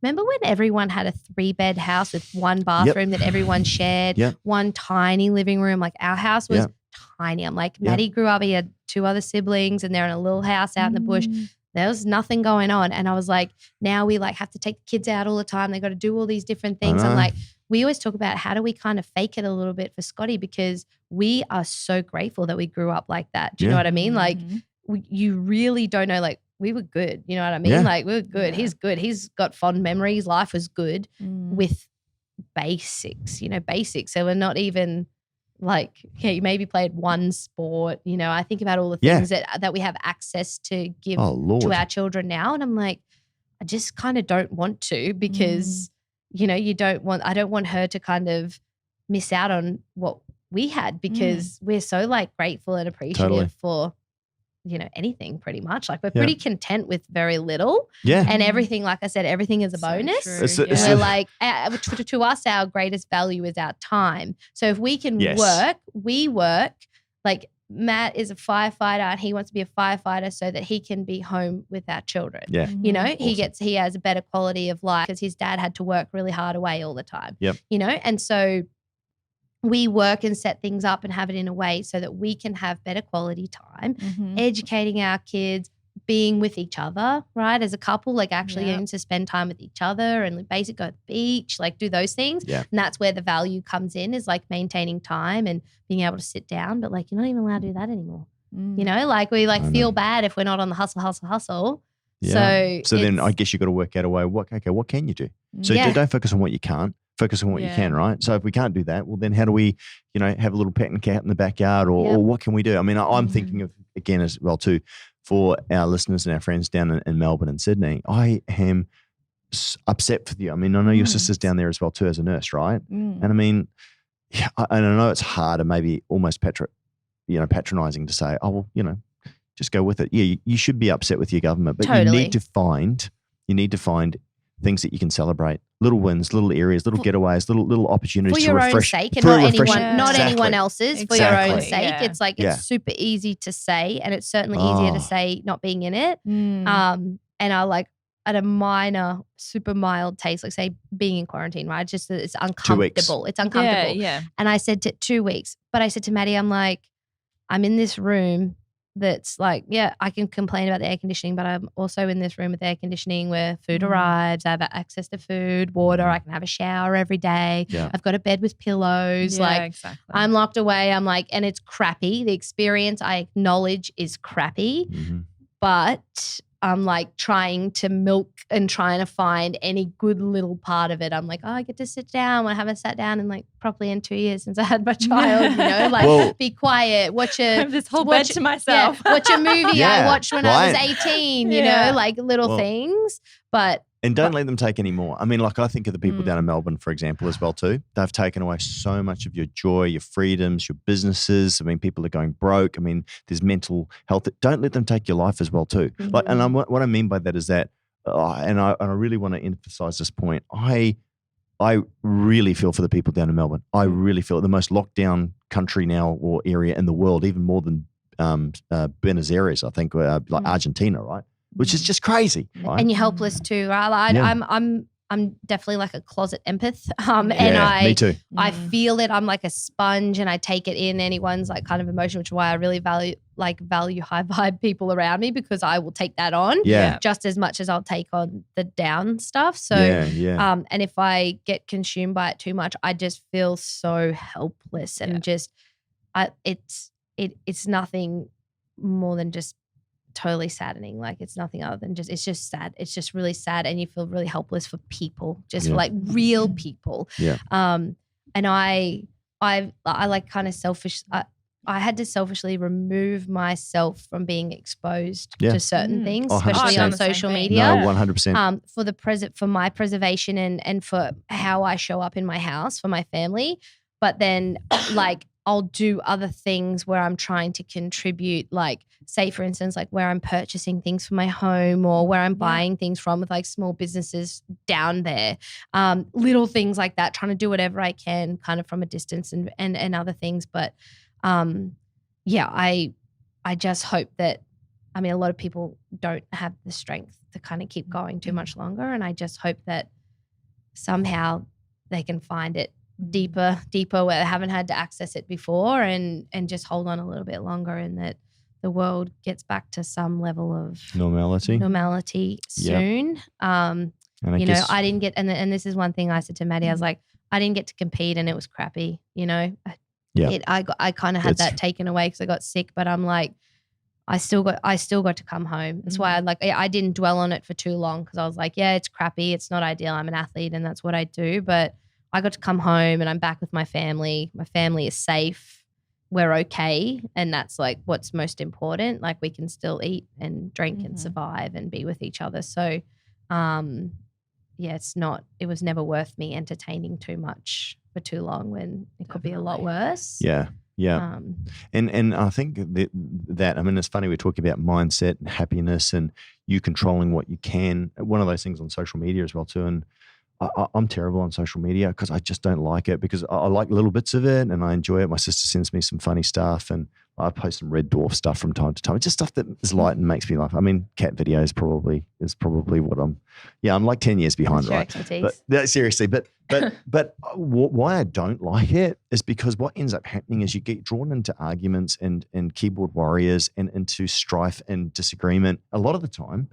remember when everyone had a 3-bed house with one bathroom that everyone shared, one tiny living room? Like our house was tiny. I'm like, Maddie grew up, he had 2 other siblings and they're in a little house out in the bush. There was nothing going on. And I was like, now we like have to take the kids out all the time. They got to do all these different things. I'm like, we always talk about how do we kind of fake it a little bit for Scotty, because we are so grateful that we grew up like that. Do you know what I mean? Like you really don't know, like we were good. You know what I mean? Yeah. Like we were good. Yeah. He's good. He's got fond memories. Life was good with basics, basics. So we're not even like, you maybe played one sport. I think about all the things that we have access to give to our children now. And I'm like, I just kind of don't want to, because I don't want her to kind of miss out on what we had, because we're so like grateful and appreciative for, anything pretty much. Like we're pretty content with very little. Yeah. And everything, like I said, everything is a bonus. We're like, to us, our greatest value is our time. So if we can work, we work. Like Matt is a firefighter and he wants to be a firefighter so that he can be home with our children. Yeah. Awesome. He has a better quality of life because his dad had to work really hard away all the time. Yep. And so we work and set things up and have it in a way so that we can have better quality time, educating our kids, being with each other, right? As a couple, like actually getting to spend time with each other and basically go to the beach, like do those things. Yeah. And that's where the value comes in, is like maintaining time and being able to sit down. But like, you're not even allowed to do that anymore. Like we like feel bad if we're not on the hustle. Yeah. So then I guess you got to work out a way. What can you do? So don't focus on what you can't. Focus on what you can, right? So if we can't do that, well, then how do we, have a little pet and cat in the backyard, or what can we do? I mean, I'm thinking of, again, as well too, for our listeners and our friends down in Melbourne and Sydney, I am upset for you. I mean, I know your sister's down there as well too as a nurse, right? And I mean, I know it's hard and maybe almost patronizing to say, oh, well, just go with it. Yeah, you should be upset with your government, but you need to find things that you can celebrate. Little wins, little areas, little getaways, little opportunities for your own sake, and not anyone else's. For your own sake, it's like it's super easy to say, and it's certainly easier to say not being in it. And I like at a minor, super mild taste, like say being in quarantine, right? Just that it's uncomfortable. It's uncomfortable. Yeah. And I said 2 weeks, but I said to Maddie, I'm like, I'm in this room that's like, I can complain about the air conditioning, but I'm also in this room with air conditioning where food arrives. I have access to food, water. I can have a shower every day. Yeah. I've got a bed with pillows. Exactly. I'm locked away. I'm like, and it's crappy. The experience I acknowledge is crappy, but I'm like trying to milk and trying to find any good little part of it. I'm like, I get to sit down. I haven't sat down in like probably in 2 years since I had my child, be quiet, watch I have this whole bed to myself. Watch a movie I watched when I was 18, like little things. And don't let them take any more. I mean, like I think of the people down in Melbourne, for example, as well too. They've taken away so much of your joy, your freedoms, your businesses. I mean, people are going broke. I mean, there's mental health. Don't let them take your life as well too. Like, and what I mean by that is that, and I really want to emphasize this point. I I really feel for the people down in Melbourne. I really feel the most locked down country now or area in the world, even more than Buenos Aires, I think, like Argentina, right? Which is just crazy. Right? And you're helpless too, right? I'm definitely like a closet empath. Me too. I feel it. I'm like a sponge and I take it in anyone's like kind of emotion, which is why I really value high vibe people around me, because I will take that on just as much as I'll take on the down stuff. So, and if I get consumed by it too much, I just feel so helpless and it's nothing more than just totally saddening. Like it's nothing other than it's just sad. It's just really sad, and you feel really helpless for people, just for like real people. Yeah. And I like kind of selfish. I had to selfishly remove myself from being exposed to certain things, especially on social media. No, 100%. For my preservation and for how I show up in my house for my family. But then like I'll do other things where I'm trying to contribute, like say for instance, like where I'm purchasing things for my home or where I'm buying things from with like small businesses down there, little things like that, trying to do whatever I can kind of from a distance and other things. But I just hope that, I mean, a lot of people don't have the strength to kind of keep going too much longer. And I just hope that somehow they can find it deeper where they haven't had to access it before and just hold on a little bit longer, and that the world gets back to some level of normality soon. I didn't get, and this is one thing I said to Maddie, I was like, I didn't get to compete and it was crappy, you know. I kind of had that taken away because I got sick, but I'm like, I still got to come home. That's why I didn't dwell on it for too long, because I was like, yeah, it's crappy, it's not ideal, I'm an athlete and that's what I do, but I got to come home and I'm back with my family. My family is safe. We're okay. And that's like what's most important. Like we can still eat and drink and survive and be with each other. So, it was never worth me entertaining too much for too long when it could be a lot worse. Yeah. Yeah. And I think that, I mean, it's funny, we're talking about mindset and happiness and you controlling what you can. One of those things on social media as well too. And I'm terrible on social media because I just don't like it, because I like little bits of it and I enjoy it. My sister sends me some funny stuff and I post some Red Dwarf stuff from time to time. It's just stuff that is light and makes me laugh. I mean, cat videos is probably what I'm like 10 years behind, right? But seriously, but why I don't like it is because what ends up happening is you get drawn into arguments and keyboard warriors and into strife and disagreement a lot of the time.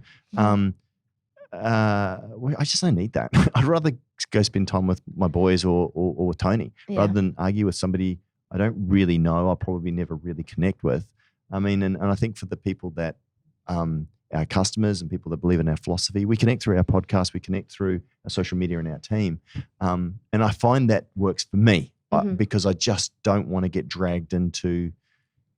I just don't need that. I'd rather go spend time with my boys or with Tony rather than argue with somebody I don't really know, I'll probably never really connect with. I mean, and I think for the people that our customers and people that believe in our philosophy, we connect through our podcast, we connect through our social media and our team. And I find that works for me because I just don't want to get dragged into,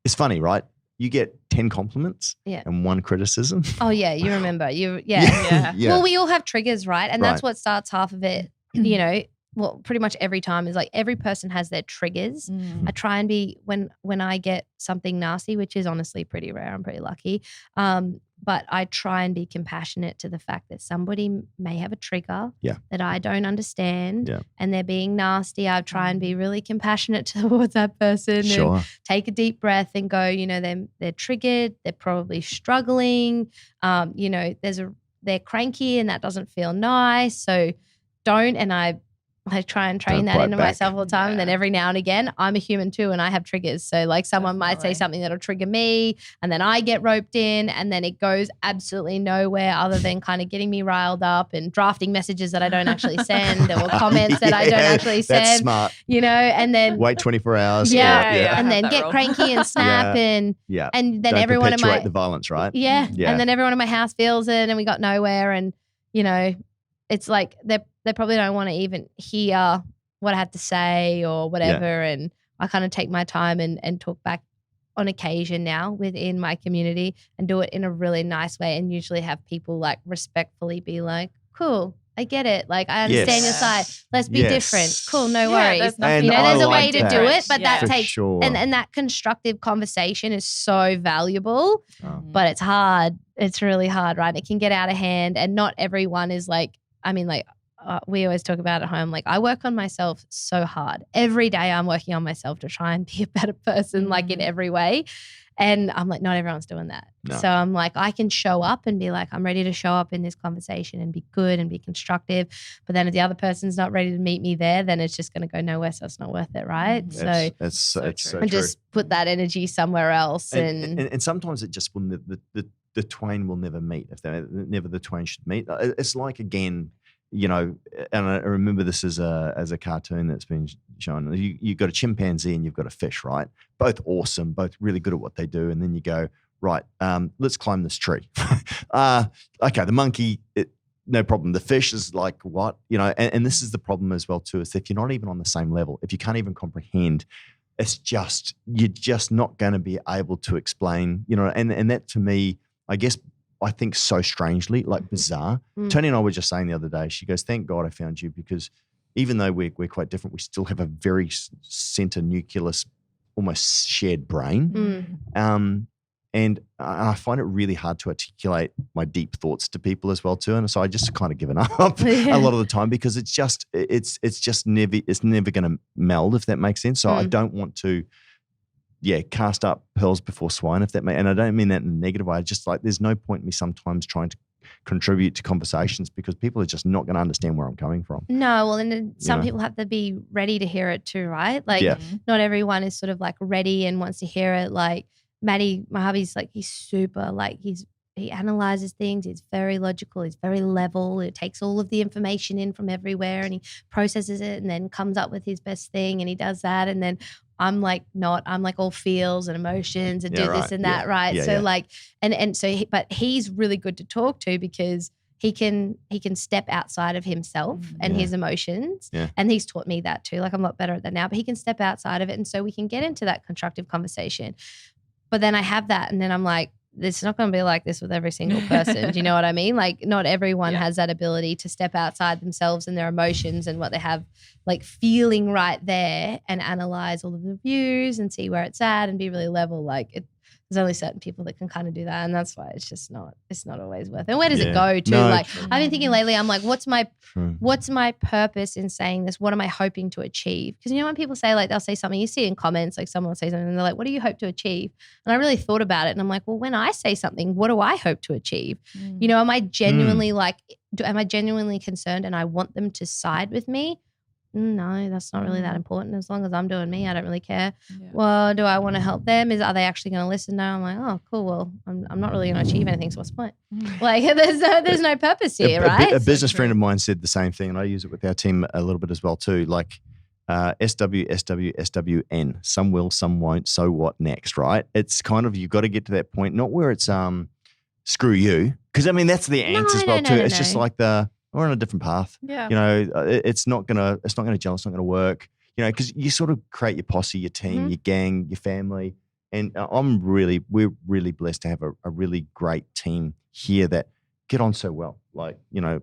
it's funny, right? You get 10 compliments and 1 criticism. Oh yeah, you remember. Yeah. Well, we all have triggers, right? And that's what starts half of it, you know. Well, pretty much every time is like every person has their triggers. I try and be, when I get something nasty, which is honestly pretty rare, I'm pretty lucky. But I try and be compassionate to the fact that somebody may have a trigger that I don't understand and they're being nasty. I try and be really compassionate towards that person and take a deep breath and go, you know, they're triggered. They're probably struggling. You know, they're cranky and that doesn't feel nice. So don't, and I try and train that into myself all the time. And then every now and again, I'm a human too and I have triggers. So like someone might say something that'll trigger me and then I get roped in and then it goes absolutely nowhere other than kind of getting me riled up and drafting messages that I don't actually send or comments that I don't actually send. That's smart. You know, and then wait 24 hours. And then get cranky and snap and then don't everyone in my the violence, right? And then everyone in my house feels it and we got nowhere, and you know, it's like they probably don't want to even hear what I have to say or whatever. And I kind of take my time and talk back on occasion now within my community and do it in a really nice way, and usually have people like respectfully be like, cool, I get it. Like, I understand your side. Let's be different. Cool, no worries. And you know, there's a way like to do it, but that takes and that constructive conversation is so valuable, but it's hard. It's really hard, right? It can get out of hand, and not everyone is like, I mean, like, we always talk about at home, like I work on myself so hard. Every day I'm working on myself to try and be a better person, like in every way. And I'm like, not everyone's doing that. No. So I'm like, I can show up and be like, I'm ready to show up in this conversation and be good and be constructive. But then if the other person's not ready to meet me there, then it's just going to go nowhere. So it's not worth it, right? It's so true. And just put that energy somewhere else. And sometimes it just will, the twain will never meet. If never the twain should meet. It's like, again, you know, and I remember this as a cartoon that's been shown. You've got a chimpanzee and you've got a fish, right? Both awesome, both really good at what they do. And then you go, right, let's climb this tree. Okay, the monkey, no problem. The fish is like, what? You know, and this is the problem as well too, is if you're not even on the same level, if you can't even comprehend, you're just not going to be able to explain, you know, and that to me, I think so strangely, like bizarre. Tony and I were just saying the other day, she goes, thank God I found you, because even though we're quite different, we still have a very center nucleus, almost shared brain. And I find it really hard to articulate my deep thoughts to people as well too. And so I just kind of given up a lot of the time, because it's never going to meld, if that makes sense. So I don't want to, cast up pearls before swine, if that and I don't mean that in a negative way. I just like, there's no point in me sometimes trying to contribute to conversations, because people are just not going to understand where I'm coming from. No, well, and some people have to be ready to hear it too, right? Like not everyone is sort of like ready and wants to hear it. Like Maddie, my hubby's like, he's super, like he analyzes things. He's very logical. He's very level. It takes all of the information in from everywhere and he processes it and then comes up with his best thing, and he does that. And then I'm like all feels and emotions and do this and that, right? So like, and so, but he's really good to talk to, because he can step outside of himself and his emotions. And he's taught me that too. Like I'm a lot better at that now, but he can step outside of it. And so we can get into that constructive conversation. But then I have that, and then I'm like, it's not going to be like this with every single person. Do you know what I mean? Like not everyone has that ability to step outside themselves and their emotions and what they have like feeling right there, and analyze all of the views and see where it's at and be really level. Like there's only certain people that can kind of do that. And that's why it's not always worth it. And where does it go to? No, like I've been thinking lately, I'm like, what's my purpose in saying this? What am I hoping to achieve? Because you know when people say, like, they'll say something, you see in comments, like someone will say something and they're like, what do you hope to achieve? And I really thought about it, and I'm like, well, when I say something, what do I hope to achieve? You know, am I genuinely am I genuinely concerned and I want them to side with me? No, that's not really that important. As long as I'm doing me, I don't really care. Well, do I want to help them? Are they actually going to listen? No, I'm like, oh, cool. Well, I'm not really going to achieve anything, so what's the point? Like, there's no purpose here, right? A business friend of mine said the same thing, and I use it with our team a little bit as well too. Like, SW, SW, SWN. Some will, some won't. So what next, right? It's kind of, you've got to get to that point, not where it's screw you, because I mean that's the answer as well too. It's just like we're on a different path. Yeah. You know, it's not gonna gel. It's not gonna work. You know, because you sort of create your posse, your team, your gang, your family, and we're really blessed to have a really great team here that get on so well. Like, you know,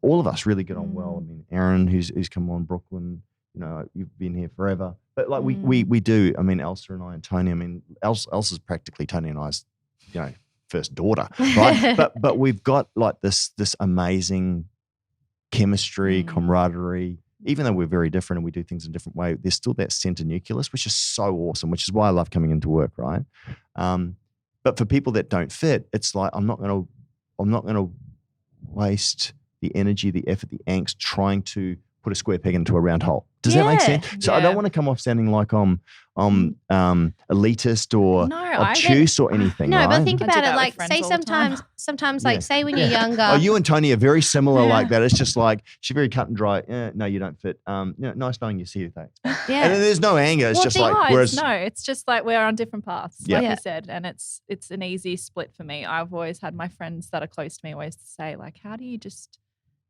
all of us really get on well. I mean, Aaron, who's come on, Brooklyn. You know, you've been here forever, but like we do. I mean, Elsa and I and Tony. I mean, Elsa's practically Tony and I's, you know, first daughter, right? but we've got like this amazing chemistry, camaraderie. Even though we're very different and we do things in a different way, there's still that center nucleus, which is so awesome, which is why I love coming into work, right? But for people that don't fit, it's like I'm not gonna waste the energy, the effort, the angst trying to put a square peg into a round hole. Does that make sense? So I don't want to come off sounding like I'm elitist or obtuse or anything. No, right? But think about it. Like, say sometimes, like, say when you're younger. Oh, you and Tony are very similar like that. It's just like she's very cut and dry. No, you don't fit. Nice knowing you. See you. Thanks. Yeah. And there's no anger. It's just like it's just like we're on different paths, like you said, and it's an easy split for me. I've always had my friends that are close to me always say, like, how do you just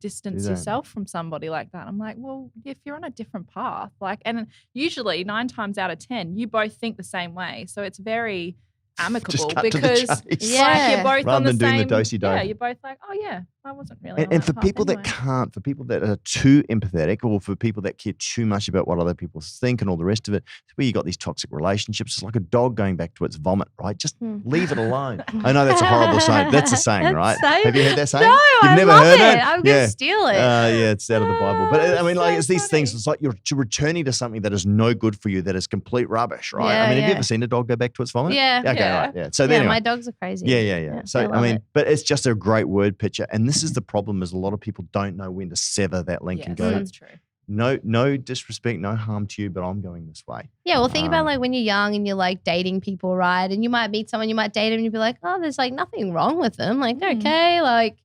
distance yourself from somebody like that? I'm like, well, if you're on a different path, like, and usually 9 times out of 10, you both think the same way. So it's very amicable because like you're both rather on the than same. doing the dosey-do. Yeah, you're both like, oh yeah, I wasn't really. And for people that can't, for people that are too empathetic, or for people that care too much about what other people think and all the rest of it, it's where you got these toxic relationships. It's like a dog going back to its vomit, right? Just leave it alone. I know that's a horrible saying. That's a saying, right? Have you heard that saying? No, You've never heard it? I'm going to steal it. Yeah, it's out of the Bible. But I mean, like, it's these things. It's like you're returning to something that is no good for you, that is complete rubbish, right? Yeah, I mean, have you ever seen a dog go back to its vomit? Yeah. Okay, right. Yeah. So anyway, anyway. my dogs are crazy. Yeah. So I mean, but it's just a great word picture, and this is the problem: is a lot of people don't know when to sever that link and go. That's true. No disrespect, no harm to you, but I'm going this way. Yeah, well, think about like when you're young and you're like dating people, right? And you might meet someone, you might date them, and you'd be like, oh, there's like nothing wrong with them, like they're okay, like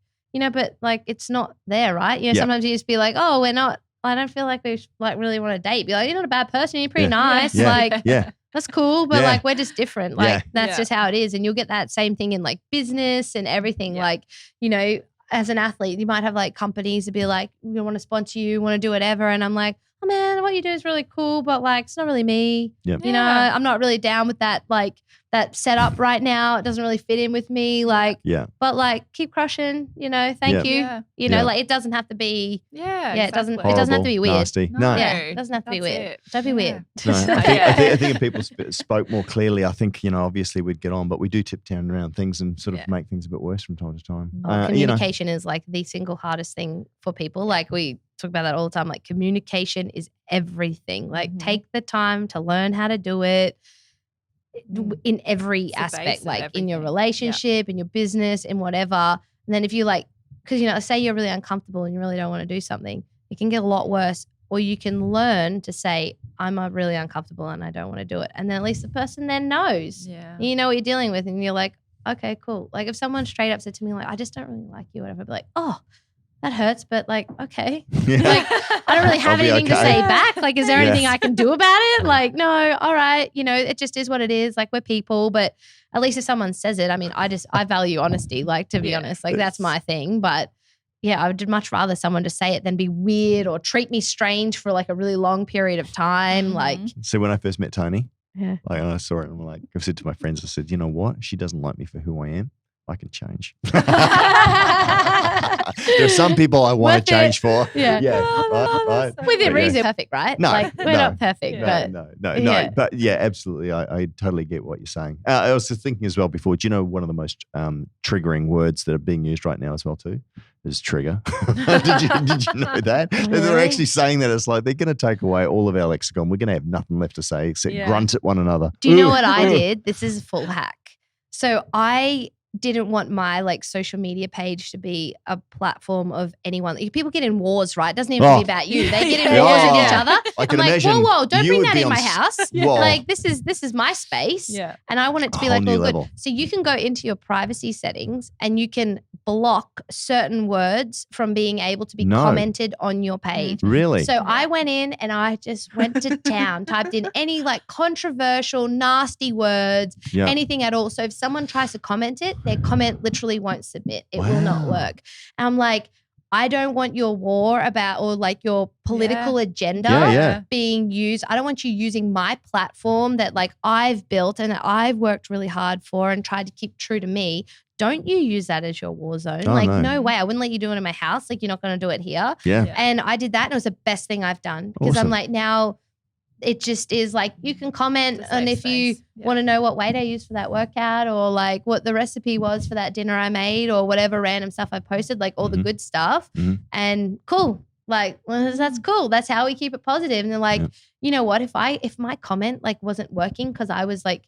but like it's not there, right? Sometimes you just be like, oh, we're not. I don't feel like we like really want to date. Be like, you're not a bad person. You're pretty nice. Like, that's cool, but like we're just different. Like that's just how it is. And you'll get that same thing in like business and everything. Like, as an athlete, you might have like companies that be like, we want to sponsor you, want to do whatever. And I'm like, oh man, what you do is really cool, but like it's not really me. I'm not really down with that, like that setup right now. It doesn't really fit in with me. Like, but like keep crushing, thank you. Like it doesn't have to be it doesn't have to be weird. Nasty. No. It doesn't have to be weird. Don't be weird. No, I think if people spoke more clearly, I think, obviously we'd get on, but we do tiptoe around things and sort of make things a bit worse from time to time. Communication is like the single hardest thing for people. Like we talk about that all the time. Like communication is everything. Like take the time to learn how to do it in every aspect, like everything. In your relationship, in your business, in whatever. And then if you like, because, say you're really uncomfortable and you really don't want to do something, it can get a lot worse. Or you can learn to say, I'm really uncomfortable and I don't want to do it. And then at least the person then knows. Yeah. You know what you're dealing with and you're like, okay, cool. Like if someone straight up said to me like, I just don't really like you, whatever, I'd be like, oh, that hurts, but like, okay. Like, I don't really have anything to say back. Like, is there anything I can do about it? Like, no, all right. It just is what it is. Like, we're people, but at least if someone says it, I mean, I value honesty, like, to be honest, like that's my thing. But yeah, I would much rather someone just say it than be weird or treat me strange for like a really long period of time. Like, so when I first met Tony, like I saw it and I'm like, I've said to my friends, I said, you know what? She doesn't like me for who I am. I can change. There's some people I want to change for. Yeah. Right. Within reason, perfect, right? No, like we're not perfect, but no. But yeah, absolutely. I totally get what you're saying. I was just thinking as well before. Do you know one of the most triggering words that are being used right now as well too is trigger? Did you know that? Really? They're actually saying that it's like they're going to take away all of our lexicon. We're going to have nothing left to say except grunt at one another. Do you know what I did? This is a full hack. So I didn't want my like social media page to be a platform of anyone. People get in wars, right? It doesn't even be about you. They get in wars with each other. I'm like, whoa, don't bring that in my house. Like this is my space. Yeah. And I want it to be like all good. So you can go into your privacy settings and you can block certain words from being able to be commented on your page. Really? So I went in and I just went to town, typed in any like controversial, nasty words, anything at all. So if someone tries to comment it, their comment literally won't submit. It will not work. And I'm like, I don't want your war about or like your political agenda being used. I don't want you using my platform that like I've built and that I've worked really hard for and tried to keep true to me. Don't you use that as your war zone. No way. I wouldn't let you do it in my house. Like you're not going to do it here. Yeah. And I did that and it was the best thing I've done because I'm like now it just is like you can comment on if you want to know what weight I used for that workout or like what the recipe was for that dinner I made or whatever random stuff I posted, like all the good stuff. And cool. Like, well, that's cool. That's how we keep it positive. And they're like, you know what? If my comment like wasn't working because I was like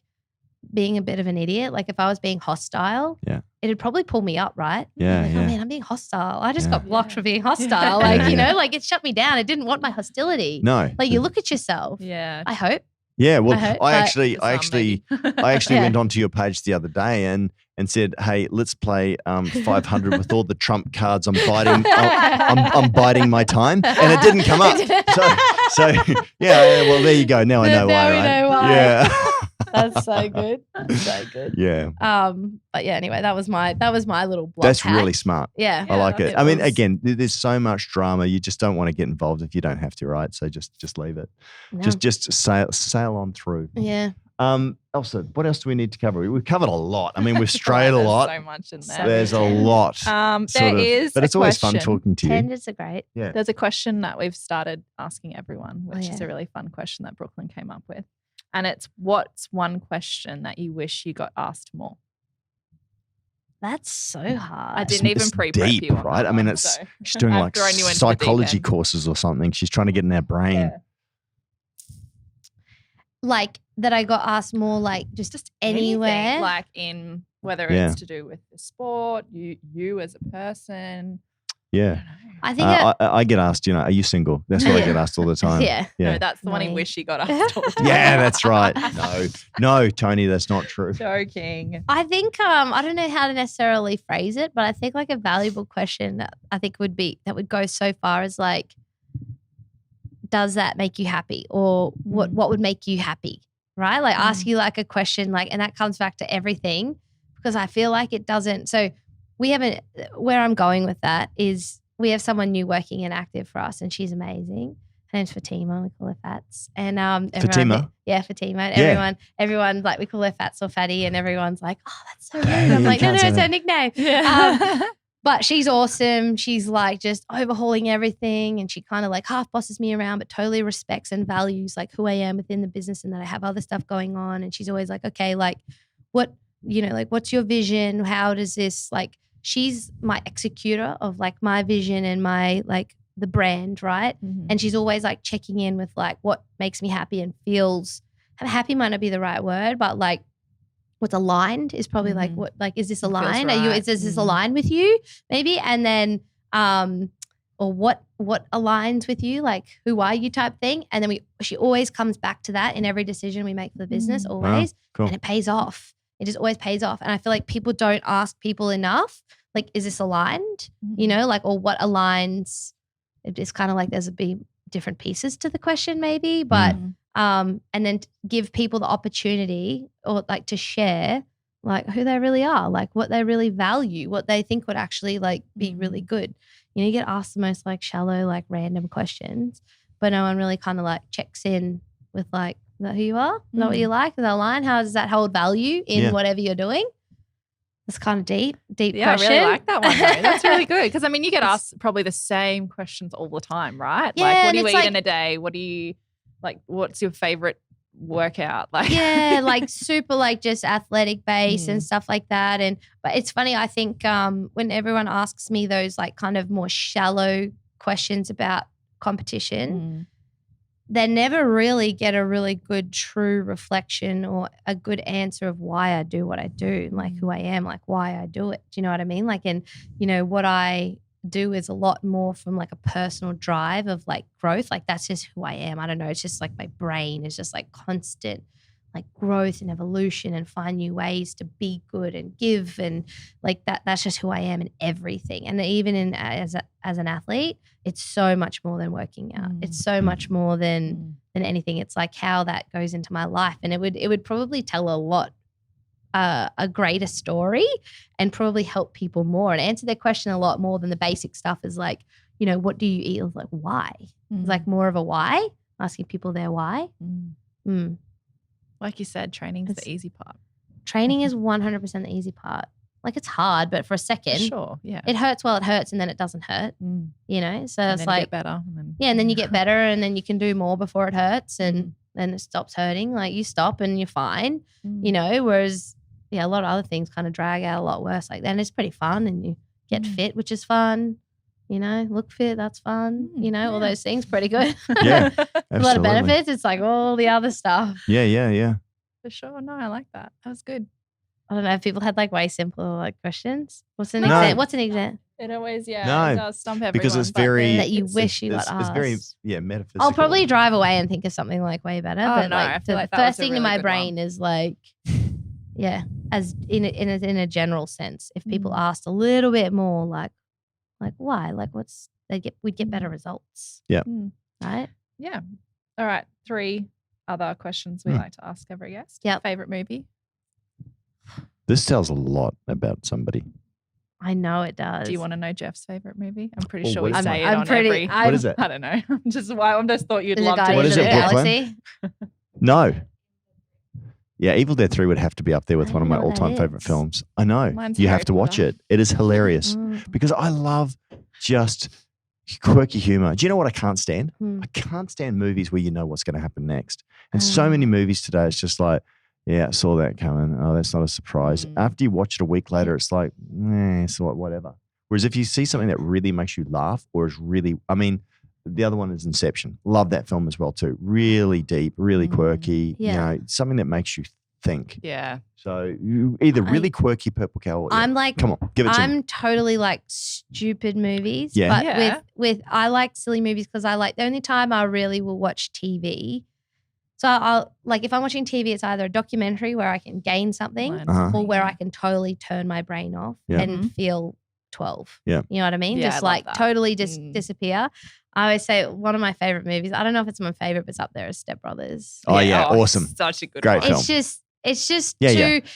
being a bit of an idiot, like if I was being hostile, it'd probably pull me up, right? Yeah. Like, oh man, I'm being hostile. I just got blocked for being hostile. Like, you know, like it shut me down. It didn't want my hostility. No. Like you look at yourself. Yeah. I hope. Yeah. Well, I actually went onto your page the other day and said, hey, let's play 500 with all the trump cards. I'm biding my time. And it didn't come up. So well, there you go. Now I know why, right? Know why. Yeah. That's so good. That's so good. Yeah. But yeah, anyway, that was my little block. That's hack. really smart. Yeah. I like it. I mean, again, there's so much drama. You just don't want to get involved if you don't have to, right? So just leave it. No. Just sail on through. Yeah. Elsa, what else do we need to cover? We've covered a lot. I mean, we've strayed a lot. So much in there. There's a lot. There is, but it's always fun talking to you. Tangents are great. Yeah. There's a question that we've started asking everyone, which is a really fun question that Brooklyn came up with. And it's, what's one question that you wish you got asked more? That's so hard. I didn't even pre-prep deep, you on right? that I mean, one, it's so she's doing I've like thrown you into the deep psychology end. courses or something. She's trying to get in our brain. Yeah. Like that I got asked more like just anywhere. Anything, like in whether it's to do with the sport, you as a person. Yeah. I think I get asked, are you single? That's what I get asked all the time. Yeah. No, that's the one he wish he got asked all the time. Yeah, that's right. No, Tony, that's not true. Joking. I think I don't know how to necessarily phrase it, but I think like a valuable question that I think would go so far as like, does that make you happy, or what would make you happy, right? Like ask you like a question like, and that comes back to everything, because I feel like it doesn't. So where I'm going with that is we have someone new working in active for us, and she's amazing. Her name's Fatima. We call her Fats. And Fatima? Yeah, Fatima. And everyone like, we call her Fats or Fatty, and everyone's like, oh, that's so rude. I'm like, no, it's her nickname. Yeah. But she's awesome. She's like just overhauling everything, and she kind of like half bosses me around, but totally respects and values like who I am within the business, and that I have other stuff going on. And she's always like, okay, like what's your vision? How does this like, she's my executor of like my vision and my like the brand, right? Mm-hmm. And she's always like checking in with like what makes me happy and feels happy might not be the right word, but like what's aligned is probably like what, like, is this aligned? Right. Is this aligned with you maybe? And then, or what aligns with you? Like who are you type thing. And then she always comes back to that in every decision we make for the business always. Wow, cool. And it pays off. It just always pays off. And I feel like people don't ask people enough, like, is this aligned? Like, or what aligns? It's kind of like there's different pieces to the question maybe, but and then give people the opportunity or like to share like who they really are, like what they really value, what they think would actually like be really good. You get asked the most like shallow, like random questions, but no one really kind of like checks in with like, is that who you are? Is that what you like? Is that line? How does that hold value in whatever you're doing? It's kind of deep question. I really like that one though. That's really good. Because I mean, you get asked probably the same questions all the time, right? Yeah, like, what do you eat in a day? What do you like? What's your favorite workout? Like, yeah, like super like just athletic base and stuff like that. But it's funny, I think when everyone asks me those like kind of more shallow questions about competition, they never really get a really good true reflection or a good answer of why I do what I do, like who I am, like why I do it. Do you know what I mean? Like, and what I do is a lot more from like a personal drive of like growth. Like that's just who I am. I don't know. It's just like my brain is just like constant like growth and evolution and find new ways to be good and give, and like that's just who I am in everything. And even as an athlete, it's so much more than working out. It's so much more than anything. It's like how that goes into my life, and it would probably tell a lot a greater story and probably help people more and answer their question a lot more than the basic stuff is like, what do you eat? It's like why? It's like more of a why, asking people their why. Like you said, training is the easy part. Training is 100% the easy part. Like it's hard, but for a second, sure, yeah, it hurts while it hurts, and then it doesn't hurt. So and it's then like you get better, and then you get better, and then you can do more before it hurts, and then it stops hurting. Like you stop and you're fine, Whereas a lot of other things kind of drag out a lot worse. Like then it's pretty fun, and you get fit, which is fun. Look fit, that's fun. All those things, pretty good. Yeah, a lot of benefits. It's like all the other stuff. Yeah. For sure. No, I like that. That was good. I don't know if people had like way simpler like questions. What's an example? What's an example? It always, it does stump everyone. Because it's very that you wish you got asked. It's very metaphysical. I'll probably drive away and think of something like way better. Oh, but no, like I feel the like that first was a thing in really my good brain is like, as in a general sense, if people asked a little bit more like why, like we'd get better results. Yeah. Right. Yeah. All right. 3 other questions we like to ask every guest. Yeah. Favorite movie? This tells a lot about somebody. I know it does. Do you want to know Jeff's favorite movie? I'm pretty sure what we is say that? it on every. What is it? I don't know. I'm just thought you'd Is it love to. Guardians What is of it, the Brooklyn? Galaxy? No. Yeah, Evil Dead 3 would have to be up there with I one of don't my know what that all-time favorite is. films. I know. Mine's You Harry have to watch Potter. it. It is hilarious because I love just quirky humor. Do you know what I can't stand? I can't stand movies where you know what's going to happen next. And so many movies today, it's just like, yeah, I saw that coming. Oh, that's not a surprise. After you watch it a week later, it's like, so whatever. Whereas if you see something that really makes you laugh or is really, I mean, the other one is Inception. Love that film as well too. Really deep, really quirky. Yeah. You know, something that makes you think. Yeah. So you either really quirky purple cow or I'm like, come on, give it to me. I'm totally like stupid movies. Yeah. But Yeah. with I like silly movies because I like the only time I really will watch TV. So I'll like if I'm watching TV, it's either a documentary where I can gain something or where I can totally turn my brain off and feel 12. Yeah. You know what I mean? Yeah, Just I love like that. totally disappear. I always say one of my favorite movies. I don't know if it's my favorite, but it's up there is Step Brothers. Oh yeah, awesome. Such a good Great one. film. It's just Yeah, too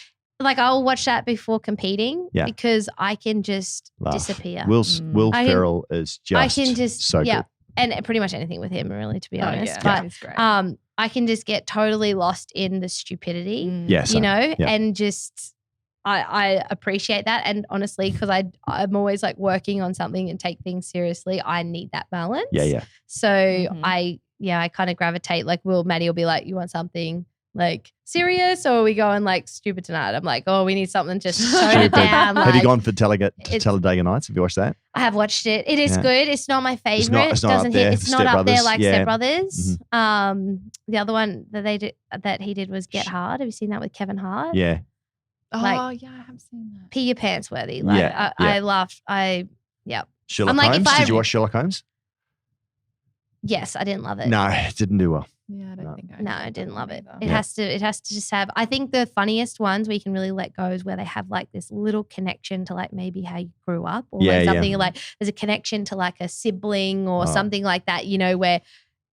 like I'll watch that before competing because I can just Laugh. disappear. Will Ferrell is just I can just so good. and pretty much anything with him, really, to be honest. Yeah. But He's great. I can just get totally lost in the stupidity. Yes, you know, and just I appreciate that. And honestly, because I'm always like working on something and take things seriously, I need that balance. Yeah. So I kind of gravitate. Like, Maddie will be like, "You want something like serious, or are we going like stupid tonight?" I'm like, "Oh, we need something just tone it down." Have you gone for Talladega Nights? Have you watched that? I have watched it. It is good. It's not my favorite. It's not up there. It's not up there like Step Brothers. Brothers. The other one that he did was Get Hard. Have you seen that with Kevin Hart? Yeah. Like, yeah, I have seen that. Pee your pants worthy. Like I laughed. Sherlock like, Holmes. Did you watch Sherlock Holmes? Yes, I didn't love it. No, it didn't do well. Yeah, I don't think I. No, I didn't love it. either. It has to just have. I think the funniest ones where you can really let go is where they have like this little connection to like maybe how you grew up or like something like there's a connection to like a sibling or something like that. You know, where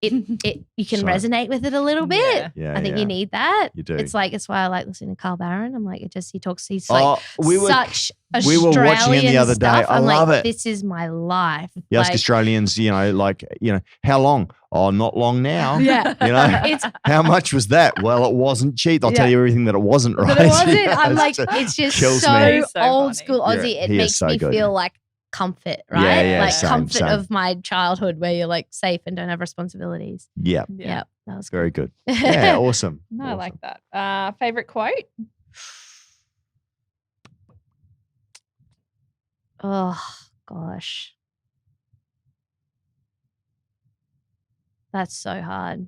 it you can resonate with it a little bit. Yeah, I think you need that. You do. It's like it's why I like listening to Carl Barron. I'm like he's like we were such we were watching him the other day. stuff. I I'm love like, it. This is my life. You ask Australians, how long? Oh, not long now. Yeah. It's how much was that? Well, it wasn't cheap. I'll tell you everything that it wasn't, right? But it wasn't. I'm like, it's just so old school Aussie. It makes me feel like comfort, right? Yeah, like same, comfort same. of my childhood where you're like safe and don't have responsibilities. Yeah. Yeah. That was very good. Yeah, awesome. No, awesome. I like that. Favorite quote? Oh gosh. That's so hard.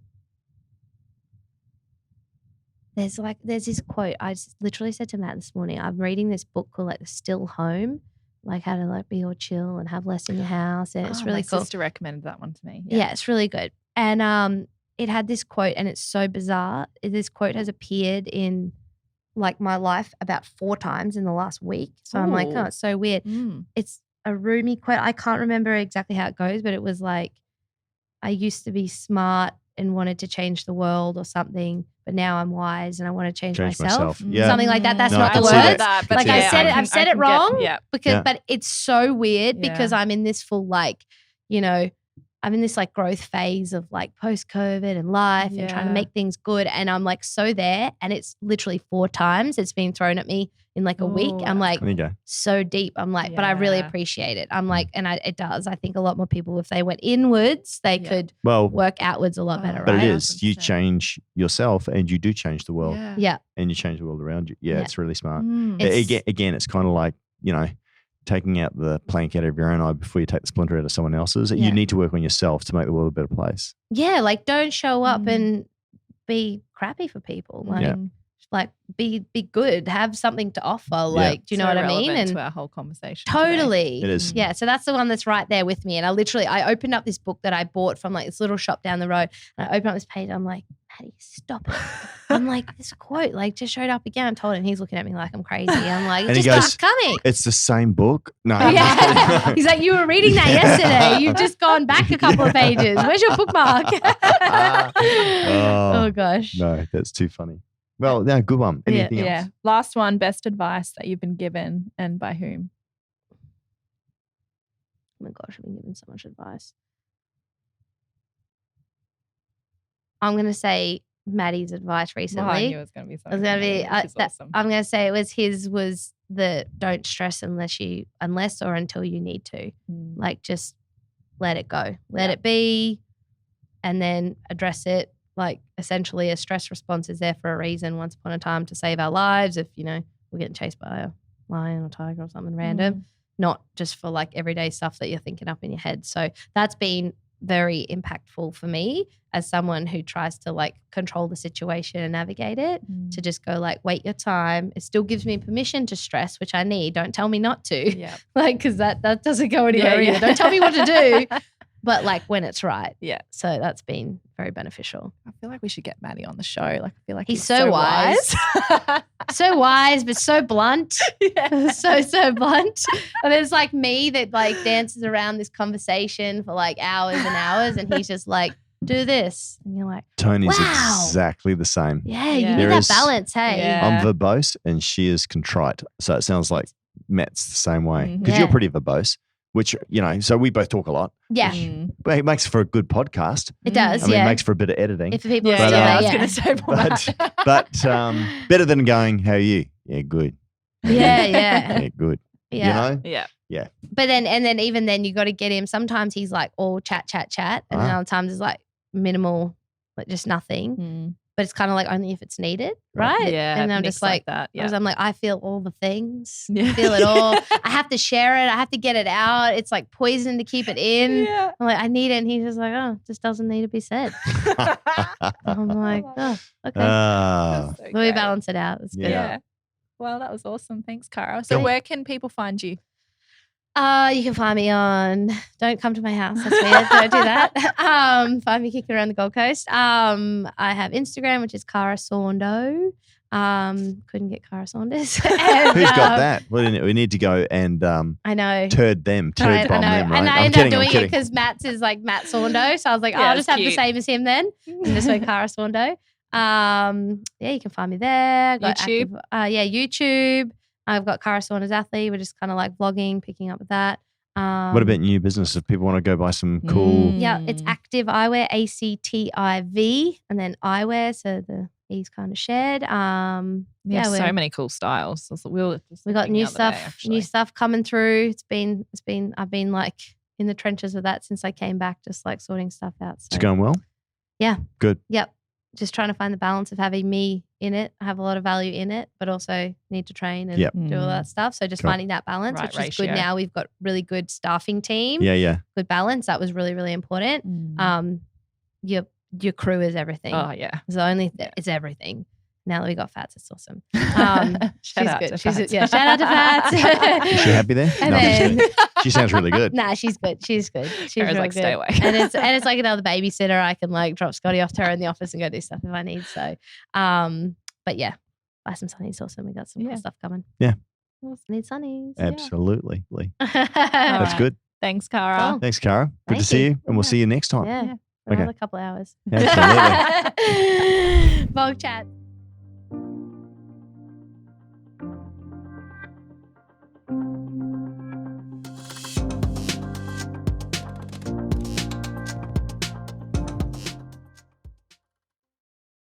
There's this quote. I just literally said to Matt this morning, I'm reading this book called like The Still Home, like how to like be all chill and have less in your house. And it's really cool. My sister recommended that one to me. Yeah, it's really good. And it had this quote and it's so bizarre. This quote has appeared in like my life about 4 times in the last week. So I'm like, oh, it's so weird. It's a Rumi quote. I can't remember exactly how it goes, but it was like, I used to be smart and wanted to change the world or something, but now I'm wise and I want to change myself. Yeah. Something like that. That's No, not I the can see word. that. Like I said it, I've said it wrong but it's so weird Yeah. because I'm in this full like, I'm in this like growth phase of like post-COVID and life and trying to make things good. And I'm like so there and it's literally 4 times it's been thrown at me in like a week. I'm like there you go. so deep. I'm like, but I really appreciate it. I'm like, and it does. I think a lot more people, if they went inwards, they could work outwards a lot better, But right? it is. You change yourself and you do change the world. Yeah. And you change the world around you. Yeah, it's really smart. It's- Again, it's kind of like, taking out the plank out of your own eye before you take the splinter out of someone else's. You need to work on yourself to make the world a better place. Yeah, like don't show up and be crappy for people. Like be good, have something to offer. Like, do you know what I mean? And to our whole conversation. Totally. It is. Yeah. So that's the one that's right there with me. And I opened up this book that I bought from like this little shop down the road. And I opened up this page. I'm like, Maddie, stop it. I'm like, this quote like just showed up again. I told him, he's looking at me like I'm crazy. I'm like, it just keeps coming. It's the same book. No. Yeah. He's like, you were reading that yesterday. You've just gone back a couple of pages. Where's your bookmark? Oh gosh. No, that's too funny. Well, no, good one. Anything else? Yeah. Last one, best advice that you've been given and by whom? Oh my gosh, I've been given so much advice. I'm going to say Maddie's advice recently. Well, I knew it was going to be something. Awesome. I'm going to say was the don't stress unless or until you need to. Like just let it go, let it be, and then address it. Like essentially a stress response is there for a reason once upon a time to save our lives. If, we're getting chased by a lion or tiger or something random, not just for like everyday stuff that you're thinking up in your head. So that's been very impactful for me as someone who tries to like control the situation and navigate it, to just go like, wait your time. It still gives me permission to stress, which I need. Don't tell me not to. Yeah. Like, because that doesn't go anywhere either. Don't tell me what to do, but like when it's right. Yeah. So that's been very beneficial. I feel like we should get Maddie on the show. Like I feel like he's so wise. So wise, but so blunt. Yeah. So blunt. And there's like me that like dances around this conversation for like hours and hours, and he's just like, do this. And you're like, Tony's wow. exactly the same. Yeah, you need that balance, hey? Yeah. I'm verbose and she is contrite. So it sounds like Matt's the same way. Because you're pretty verbose, which, so we both talk a lot. Yeah. But it makes for a good podcast. It does, I mean, it makes for a bit of editing. If people are But, still I was going to say but better than going, how are you? Yeah, good. Yeah. Yeah, good. Yeah. Yeah. But then even then you got to get him. Sometimes he's like all chat. And then other times it's like minimal, like just nothing. But it's kind of like only if it's needed, right? Yeah. And I'm just like that. Yeah. I'm like, I feel all the things. Yeah. I feel it all. I have to share it. I have to get it out. It's like poison to keep it in. Yeah. I'm like, I need it. And he's just like, oh, it just doesn't need to be said. I'm like, oh, okay. That's so We great. balance it out. It's good. Yeah. Well, that was awesome. Thanks, Cara. So where can people find you? You can find me on, don't come to my house. That's weird. Don't do that. Find me kicking around the Gold Coast. I have Instagram, which is Cara Saundo. Couldn't get Cara Saunders. And, who's got that? We need to go and I know. turd bomb them, right? And I ended up doing it because Matt's is like Matt Saundo. So I was like, I'll just have the same as him then. And this way, Cara Saundo. You can find me there. YouTube. YouTube. I've got Cara Saunders Athlete. We're just kind of like vlogging, picking up with that. What about new business? If people want to go buy some cool. Yeah, it's Active Eyewear, ACTIV, and then eyewear. So the E's kind of shared. So many cool styles. We got new stuff coming through. I've been like in the trenches of that since I came back, just like sorting stuff out. So. It's going well? Yeah. Good. Yep. Just trying to find the balance of having me in it. I have a lot of value in it, but also need to train and do all that stuff. So just finding that balance, which is good now. We've got really good staffing team. Yeah. Good balance. That was really, really important. Your crew is everything. Oh, yeah. It's everything. Now that we got Fats, it's awesome. Shout out to Fats. Shout out to Fats. Is she happy there? And no, then, she sounds really good. Nah, she's good. She's Kara's really like, good. stay away. And it's like another babysitter. I can like drop Scotty off to her in the office and go do stuff if I need. So, but yeah, buy some sunnies. Awesome. We got some cool stuff coming. Yeah. Need sunnies. Absolutely. That's good. Thanks, Cara. Cool. Thanks, Cara. Good to see you. And we'll see you next time. Yeah. Okay. Another couple hours. Absolutely. Bulk chat.